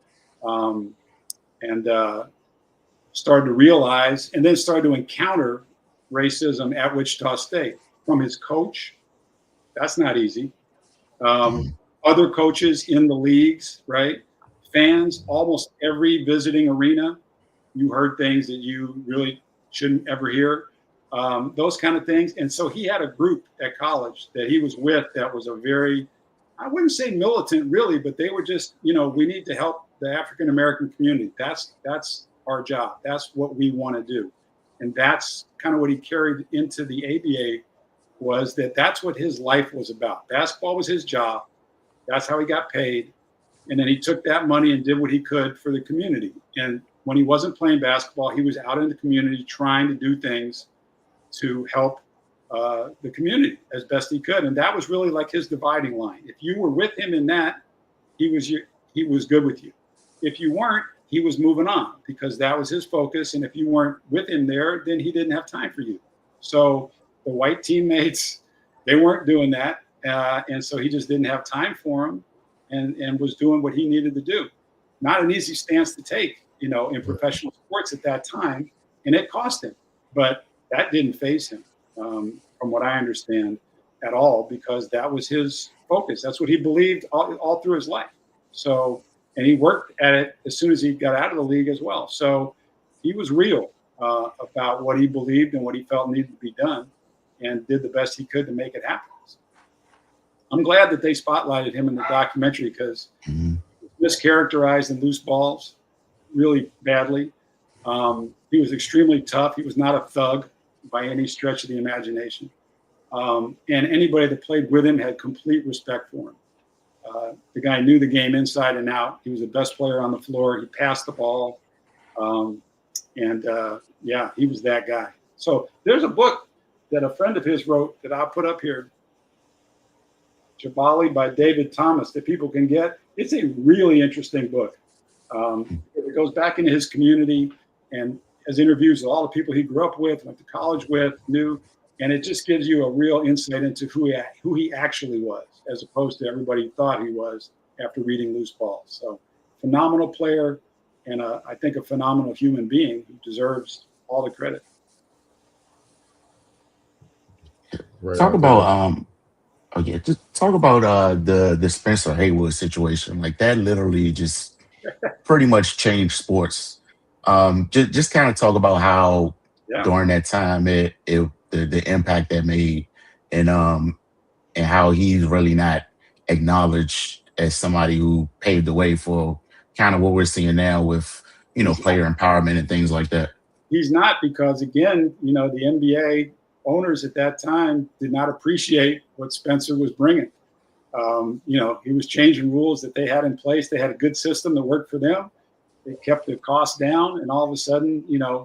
and started to realize and then started to encounter racism at Wichita State from his coach. That's not easy. Other coaches in the leagues, right? Fans, almost every visiting arena, you heard things that you really shouldn't ever hear. Those kind of things. And so he had a group at college that he was with that was a very, I wouldn't say militant really, but they were just, you know, we need to help the African-American community. That's our job. That's what we want to do. And that's kind of what he carried into the ABA was that's what his life was about. Basketball was his job. That's how he got paid. And then he took that money and did what he could for the community. And when he wasn't playing basketball, he was out in the community trying to do things to help the community as best he could. And that was really like his dividing line. If you were with him in that, he was good with you. If you weren't, he was moving on because that was his focus. And if you weren't with him there, then he didn't have time for you. So the white teammates, they weren't doing that. And so he just didn't have time for them and was doing what he needed to do. Not an easy stance to take, you know, in professional sports at that time. And it cost him. But that didn't faze him, from what I understand, at all, because that was his focus. That's what he believed all through his life. So, and he worked at it as soon as he got out of the league as well. So he was real about what he believed and what he felt needed to be done and did the best he could to make it happen. I'm glad that they spotlighted him in the documentary because he was mischaracterized in Loose Balls really badly. He was extremely tough. He was not a thug by any stretch of the imagination. And anybody that played with him had complete respect for him. The guy knew the game inside and out. He was the best player on the floor. He passed the ball. Yeah, he was that guy. So there's a book that a friend of his wrote that I'll put up here, Jabali by David Thomas, that people can get. It's a really interesting book. It goes back into his community and has interviews with all the people he grew up with, went to college with, knew, and it just gives you a real insight into who he actually was, as opposed to everybody thought he was after reading Loose Balls. So phenomenal player, and I think a phenomenal human being who deserves all the credit. Right Talk out there. about just talk about the Spencer Haywood situation. Like that literally just pretty much changed sports. Just kind of talk about how Yeah. during that time the impact that made, and how he's really not acknowledged as somebody who paved the way for kind of what we're seeing now with player empowerment and things like that. He's not, because again, the NBA owners at that time did not appreciate what Spencer was bringing. He was changing rules that they had in place. They had a good system that worked for them. They kept the costs down, and all of a sudden,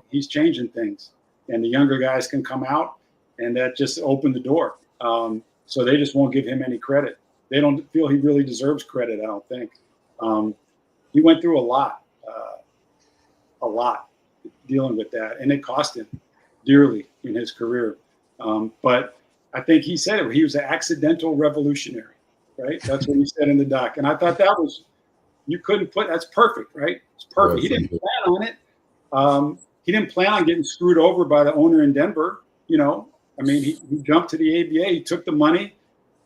he's changing things, and the younger guys can come out, and that just opened the door. So they just won't give him any credit. They don't feel he really deserves credit, I don't think. He went through a lot dealing with that, and it cost him dearly in his career. But I think he said it. He was an accidental revolutionary, right? That's what he said in the doc. And I thought that was, that's perfect, right? It's perfect. He didn't plan on it. He didn't plan on getting screwed over by the owner in Denver. He jumped to the ABA. He took the money.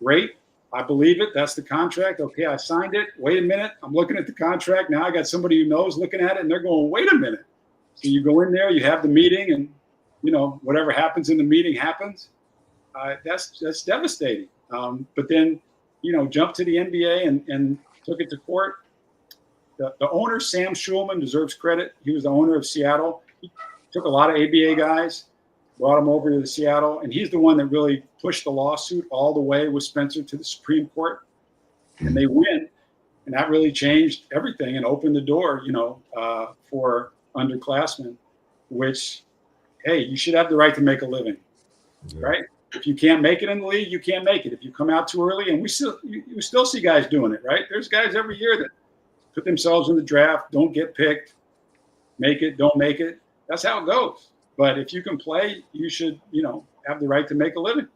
Great. I believe it. That's the contract. Okay, I signed it. Wait a minute. I'm looking at the contract. Now I got somebody who knows looking at it, and they're going, wait a minute. So you go in there, you have the meeting, and, whatever happens in the meeting happens. That's devastating. But then, jumped to the NBA and took it to court. The owner, Sam Schulman, deserves credit. He was the owner of Seattle. He took a lot of ABA guys, brought them over to Seattle, and he's the one that really pushed the lawsuit all the way with Spencer to the Supreme Court. And they win. And that really changed everything and opened the door, for underclassmen, which, hey, you should have the right to make a living, right? If you can't make it in the league, you can't make it. If you come out too early, and you still see guys doing it, right? There's guys every year that put themselves in the draft, don't get picked, make it, don't make it. That's how it goes. But if you can play, you should, have the right to make a living.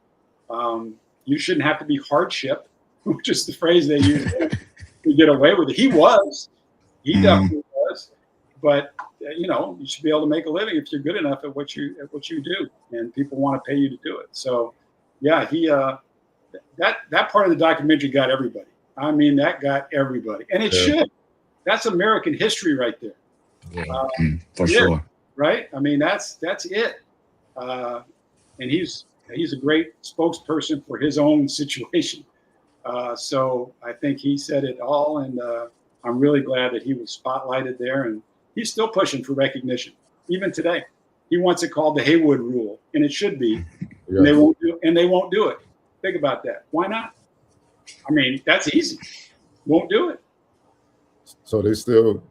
You shouldn't have to be hardship, which is the phrase they use to get away with it. He definitely was. But you should be able to make a living if you're good enough at what you do, and people want to pay you to do it. So, yeah, that part of the documentary got everybody. I mean, that got everybody, and it should. That's American history right there. For sure. Right? I mean, that's it. And he's a great spokesperson for his own situation. So I think he said it all, and I'm really glad that he was spotlighted there, and he's still pushing for recognition, even today. He wants it called the Haywood Rule, and it should be. And they won't do it. Think about that. Why not? I mean, that's easy. Won't do it. So they still,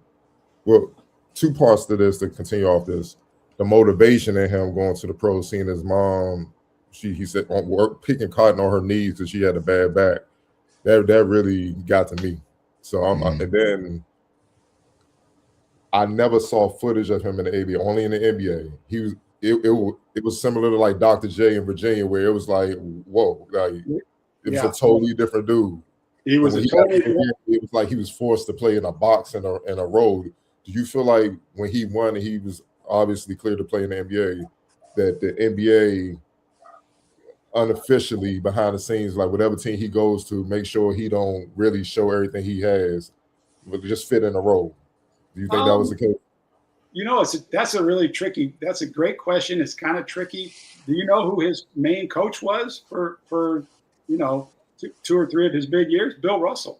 two parts to this to continue off this. The motivation in him going to the pros, seeing his mom, he said on work picking cotton on her knees because she had a bad back. That really got to me. So and then I never saw footage of him in the ABA, only in the NBA. It was similar to like Dr. J in Virginia, where it was like, whoa, like it was a totally different dude. It was like he was forced to play in a box and a row. Do you feel like when he won and he was obviously cleared to play in the NBA, that the NBA unofficially behind the scenes, like whatever team he goes to, make sure he don't really show everything he has, but just fit in a role? Do you think that was the case? That's a great question. It's kind of tricky. Do you know who his main coach was for 2 or 3 of his big years? Bill Russell.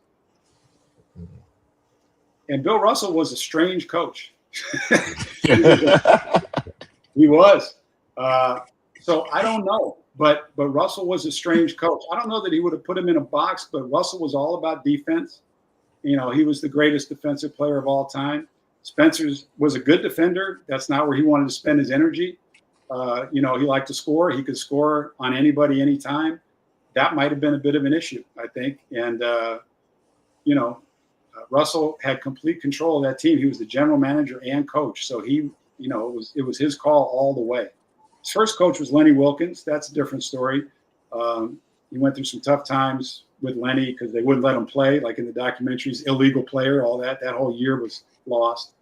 And Bill Russell was a strange coach. He was. So I don't know. But Russell was a strange coach. I don't know that he would have put him in a box, but Russell was all about defense. He was the greatest defensive player of all time. Spencer was a good defender. That's not where he wanted to spend his energy. He liked to score. He could score on anybody, anytime. That might have been a bit of an issue, I think. And, Russell had complete control of that team. He was the general manager and coach. So it was his call all the way. His first coach was Lenny Wilkins. That's a different story. He went through some tough times, with Lenny because they wouldn't let him play, like in the documentaries, illegal player, all that. That whole year was lost.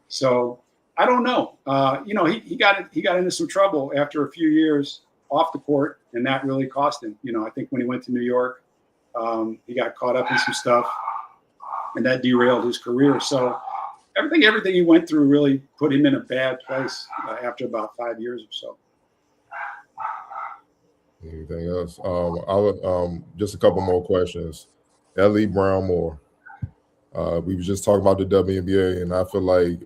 So I don't know. He got into some trouble after a few years off the court, and that really cost him. I think when he went to New York, he got caught up in some stuff, and that derailed his career. So everything he went through really put him in a bad place after about 5 years or so. Anything else? I would just a couple more questions. Ellie Brown Moore. We were just talking about the WNBA, and I feel like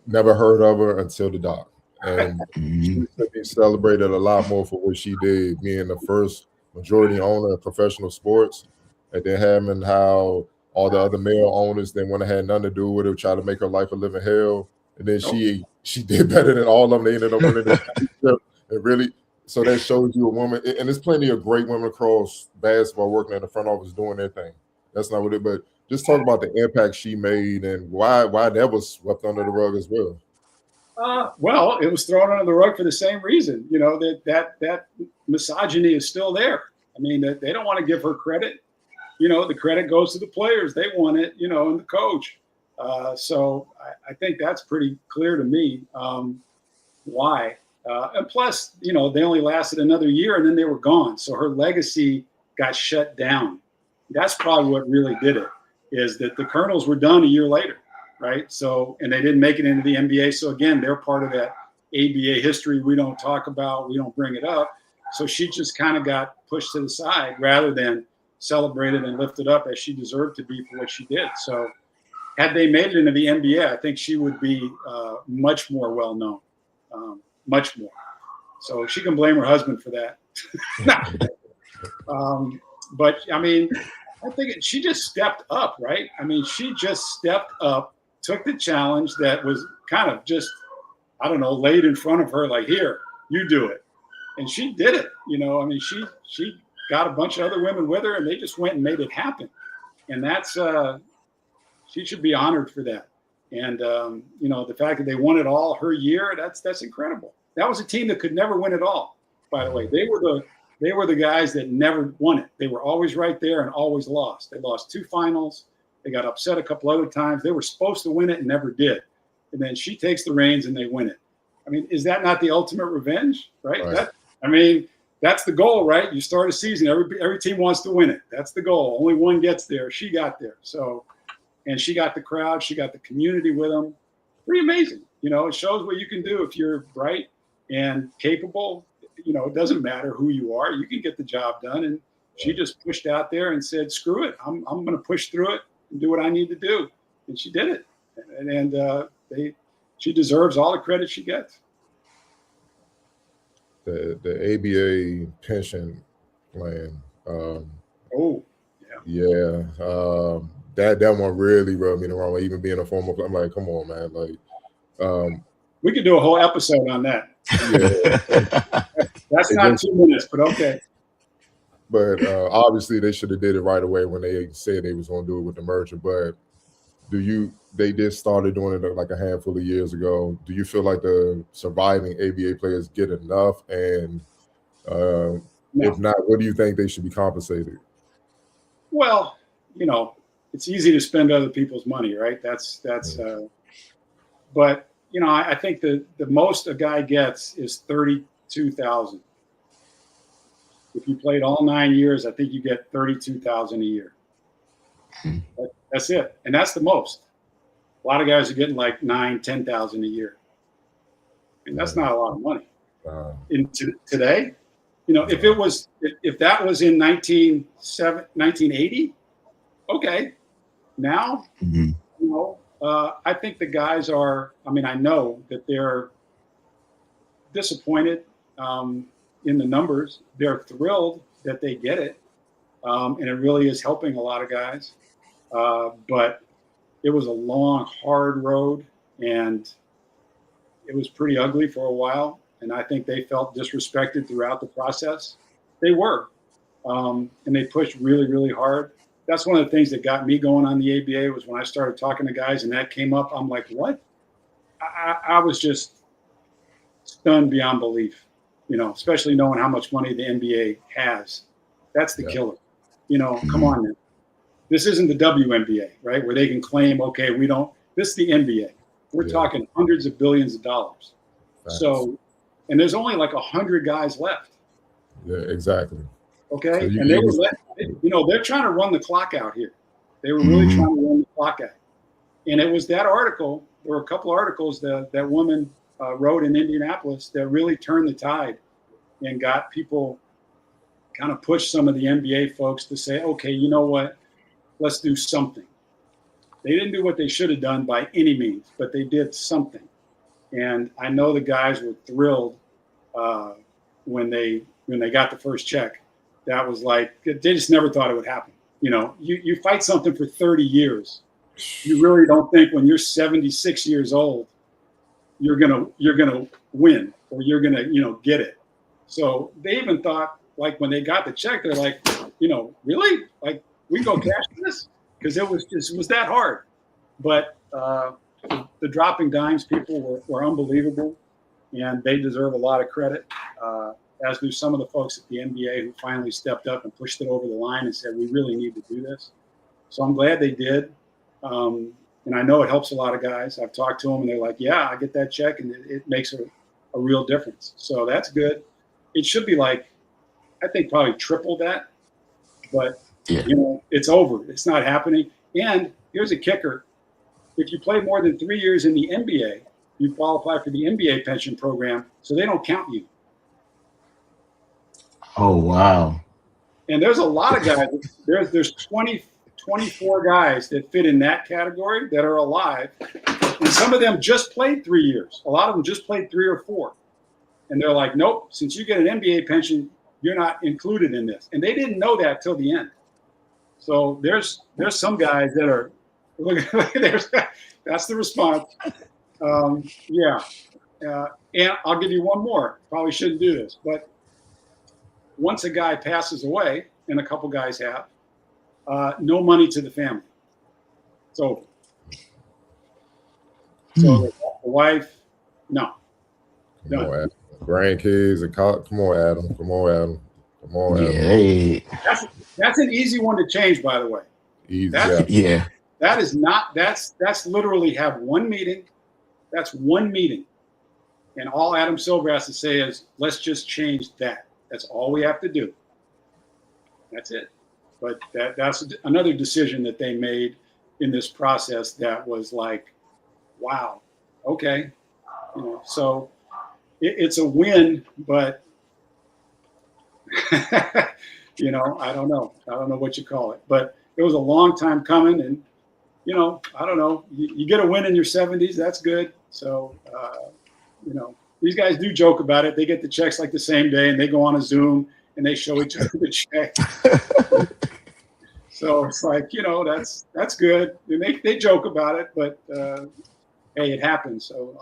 never heard of her until the doc. And she should be celebrated a lot more for what she did, being the first majority owner of professional sports, and then having how all the other male owners then went had nothing to do with her, try to make her life a living hell. And then she did better than all of them. They ended up winning the championship. And really, so that shows you a woman, and there's plenty of great women across basketball working in the front office doing their thing. That's not what it, but just talk about the impact she made and why that was swept under the rug as well. Well, it was thrown under the rug for the same reason. That misogyny is still there. I mean, they don't want to give her credit. The credit goes to the players. They want it, and the coach. So I think that's pretty clear to me why. And plus, they only lasted another year and then they were gone. So her legacy got shut down. That's probably what really did it, is that the Colonels were done a year later, right? So, and they didn't make it into the NBA. So again, they're part of that ABA history we don't talk about, we don't bring it up. So she just kind of got pushed to the side rather than celebrated and lifted up as she deserved to be for what she did. So had they made it into the NBA, I think she would be much more well-known, much more. So she can blame her husband for that. But I mean, I think she just stepped up, right? I mean, she just stepped up, took the challenge that was kind of just, I don't know, laid in front of her, like, here, you do it. And she did it. I mean, she got a bunch of other women with her and they just went and made it happen. And that's, she should be honored for that. And, the fact that they won it all her year, that's incredible. That was a team that could never win it all, by the way. They were the guys that never won it. They were always right there and always lost. They lost 2 finals. They got upset a couple other times. They were supposed to win it and never did. And then she takes the reins and they win it. I mean, is that not the ultimate revenge, right? That's the goal, right? You start a season, every team wants to win it. That's the goal. Only one gets there. She got there. So, and she got the crowd. She got the community with them. Pretty amazing. It shows what you can do if you're bright and capable. It doesn't matter who you are. You can get the job done. And she just pushed out there and said, screw it. I'm going to push through it and do what I need to do. And she did it. And she deserves all the credit she gets. The ABA pension plan. That one really rubbed me the wrong way. Even being a former, I'm like, come on, man. Like, we could do a whole episode on that. Yeah. That's not 2 minutes, but okay. But obviously, they should have did it right away when they said they was going to do it with the merger. But they just started doing it like a handful of years ago. Do you feel like the surviving ABA players get enough? And no. If not, what do you think they should be compensated? Well, it's easy to spend other people's money, right? But I think the most a guy gets is $32,000. If you played all 9 years, I think you get $32,000 a year. That's it, and that's the most. A lot of guys are getting like $9,000, $10,000 a year, and that's not a lot of money. Today, if that was in 1980, okay. Now, I think the guys are. I mean, I know that they're disappointed in the numbers. They're thrilled that they get it, and it really is helping a lot of guys. But it was a long, hard road, and it was pretty ugly for a while. And I think they felt disrespected throughout the process. They were, and they pushed really, really hard. That's one of the things that got me going on the ABA was when I started talking to guys and that came up. I'm like, what? I was just stunned beyond belief, especially knowing how much money the NBA has. That's the killer. Come on, man. This isn't the WNBA, right? Where they can claim, okay, this is the NBA. We're talking hundreds of billions of dollars. Facts. So, and there's only like 100 guys left. Yeah, exactly. Okay. So and they're trying to run the clock out here. They were really trying to run the clock out. And it was that article, there were a couple of articles that woman wrote in Indianapolis that really turned the tide and got people kind of pushed some of the NBA folks to say, okay, you know what? Let's do something. They didn't do what they should have done by any means, but they did something. And I know the guys were thrilled when they got the first check. That was like, they just never thought it would happen. You fight something for 30 years. You really don't think when you're 76 years old, you're gonna win or you're gonna get it. So they even thought, like, when they got the check, they're like, really? Like, we go cash this? Because it was that hard. But the dropping dimes people were unbelievable, and they deserve a lot of credit, as do some of the folks at the NBA who finally stepped up and pushed it over the line and said, we really need to do this. So I'm glad they did. And I know it helps a lot of guys. I've talked to them, and they're like, yeah, I get that check, and it makes a real difference. So that's good. It should be like, I think probably triple that. But, it's over. It's not happening. And here's a kicker. If you play more than 3 years in the NBA, you qualify for the NBA pension program, so they don't count you. Oh, wow. And there's a lot of guys. There's 24 guys that fit in that category that are alive. And some of them just played 3 years. A lot of them just played 3 or 4. And they're like, nope, since you get an NBA pension, you're not included in this. And they didn't know that till the end. So there's some guys that are, that's the response. And I'll give you one more. Probably shouldn't do this. But once a guy passes away, and a couple guys have, no money to the family. It's over. So the wife, no. Come on, Adam. Grandkids and come on, Adam. Come on, Adam. Come on, Adam. Hey. That's an easy one to change, by the way. Easy. That is not. That's literally have one meeting. That's one meeting, and all Adam Silver has to say is, let's just change that. That's all we have to do. That's it. But that's another decision that they made in this process that was like, wow, okay. So it's a win, but I don't know. I don't know what you call it, but it was a long time coming, and I don't know. You get a win in your 70s, that's good. So these guys do joke about it. They get the checks like the same day, and they go on a Zoom and they show each other the check. So it's like, that's good. They joke about it, but hey, it happens. So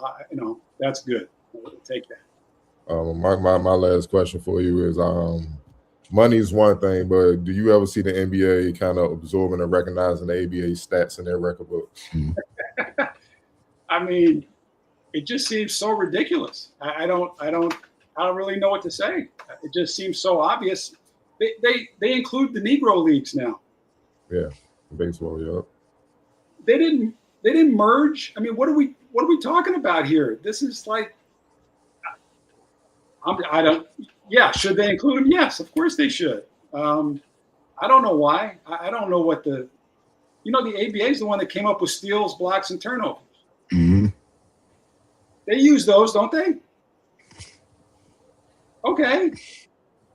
that's good. I'll take that. My last question for you is, money is one thing, but do you ever see the NBA kind of absorbing and recognizing the ABA stats in their record books? I mean, it just seems so ridiculous. I don't really know what to say. It just seems so obvious. They include the Negro leagues now. Yeah, baseball. Yeah. They didn't merge. I mean, what are we talking about here? This is like, Yeah, should they include them? Yes, of course they should. I don't know why. I don't know what the ABA is the one that came up with steals, blocks, and turnovers. Mm-hmm. They use those, don't they? Okay.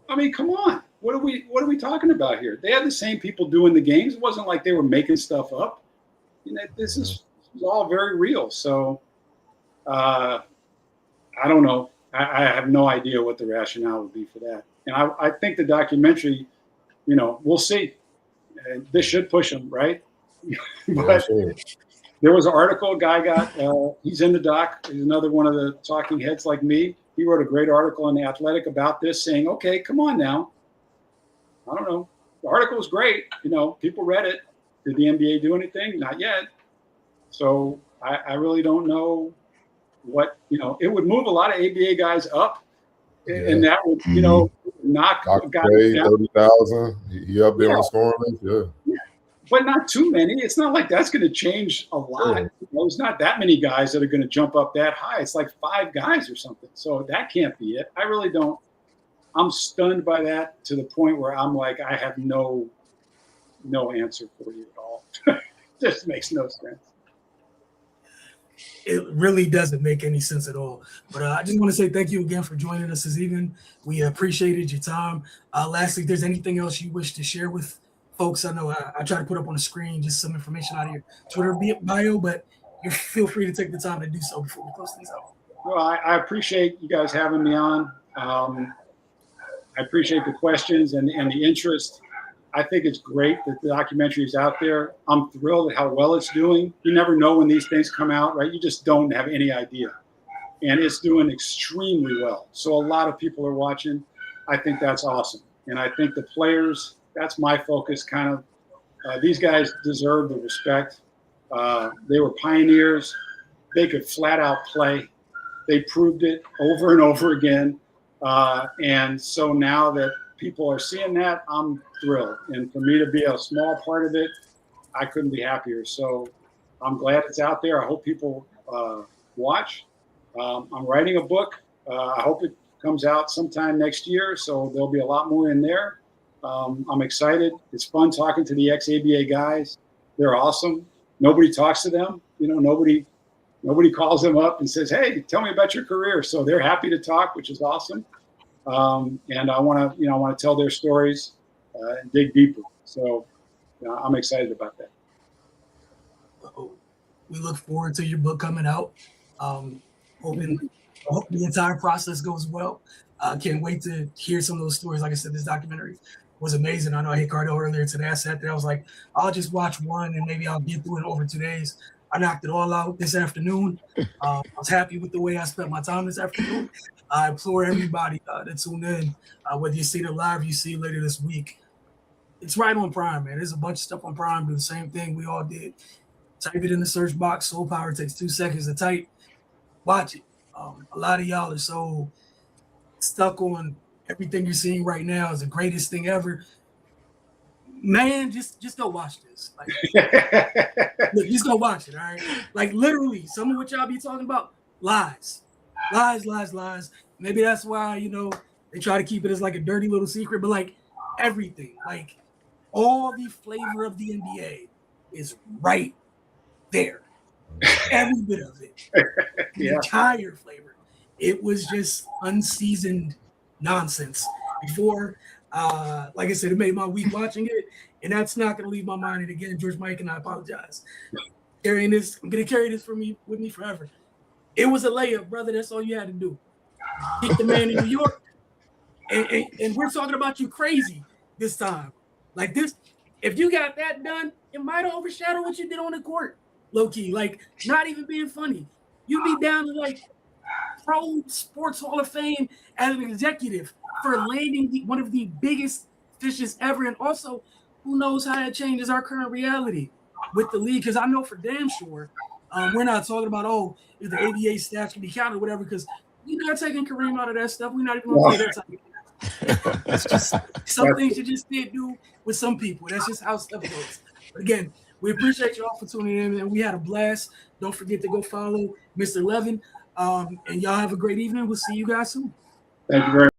I mean, come on. What are we talking about here? They had the same people doing the games. It wasn't like they were making stuff up. This is all very real. So I don't know. I have no idea what the rationale would be for that. And I think the documentary, we'll see. This should push them, right? But there was an article, a guy got, he's in the doc. He's another one of the talking heads like me. He wrote a great article in The Athletic about this, saying, okay, come on now. I don't know. The article was great. People read it. Did the NBA do anything? Not yet. So I really don't know what, it would move a lot of ABA guys up, and that would, knock Dr. guys K, down. 30,000. He up there on the scoring list. Yeah. But not too many. It's not like that's going to change a lot. Sure. There's not that many guys that are going to jump up that high. It's like 5 guys or something. So that can't be it. I really don't. I'm stunned by that to the point where I'm like, I have no answer for you at all. Just makes no sense. It really doesn't make any sense at all. But I just want to say thank you again for joining us this evening. We appreciated your time. Lastly, if there's anything else you wish to share with folks, I know I try to put up on the screen just some information out of your Twitter bio, but you feel free to take the time to do so before we close things out. Well, I appreciate you guys having me on. I appreciate the questions and the interest. I think it's great that the documentary is out there. I'm thrilled at how well it's doing. You never know when these things come out, right? You just don't have any idea. And it's doing extremely well. So a lot of people are watching. I think that's awesome. And I think the players, that's my focus kind of. These guys deserve the respect. They were pioneers. They could flat out play. They proved it over and over again. And so now that people are seeing that, I'm thrilled. And for me to be a small part of it, I couldn't be happier. So I'm glad it's out there. I hope people watch. I'm writing a book. I hope it comes out sometime next year. So there'll be a lot more in there. I'm excited. It's fun talking to the ex-ABA guys. They're awesome. Nobody talks to them. You know, nobody calls them up and says, "Hey, tell me about your career." So they're happy to talk, which is awesome. And I want to tell their stories and dig deeper. So I'm excited about that. We look forward to your book coming out. I hope the entire process goes well. Can't wait to hear some of those stories. Like I said, this documentary was amazing. I know I hit Cardo earlier today. I sat there. I was like, I'll just watch one and maybe I'll get through it over 2 days. I knocked it all out this afternoon. I was happy with the way I spent my time this afternoon. I implore everybody to tune in, whether you see it live, you see it later this week. It's right on Prime, man. There's a bunch of stuff on Prime. Do the same thing we all did. Type it in the search box. Soul Power takes 2 seconds to type. Watch it. A lot of y'all are so stuck on everything you're seeing right now is the greatest thing ever. Man, just go watch this. Like, look, just go watch it, all right? Like, literally, some of what y'all be talking about, lies. Lies. Maybe that's why, they try to keep it as like a dirty little secret, but like everything, like all the flavor of the NBA is right there. Every bit of it. The entire flavor. It was just unseasoned nonsense before. Like I said, it made my week watching it, and that's not going to leave my mind. And again, George Mike and I apologize. I'm going to carry this with me forever. It was a layup, brother. That's all you had to do. Kick the man in New York, and we're talking about you crazy this time. Like this, if you got that done, it might have overshadowed what you did on the court, low key. Like not even being funny. You'd be down to like Pro Sports Hall of Fame as an executive for landing one of the biggest fishes ever. And also, who knows how that changes our current reality with the league? Because I know for damn sure we're not talking about, if the ABA stats can be counted or whatever, because you're not taking Kareem out of that stuff. We're not even going to play that type of It's just some things you just can't do with some people. That's just how stuff goes. But again, we appreciate you all for tuning in, and we had a blast. Don't forget to go follow Mr. Levin. And y'all have a great evening. We'll see you guys soon. Thank you very much.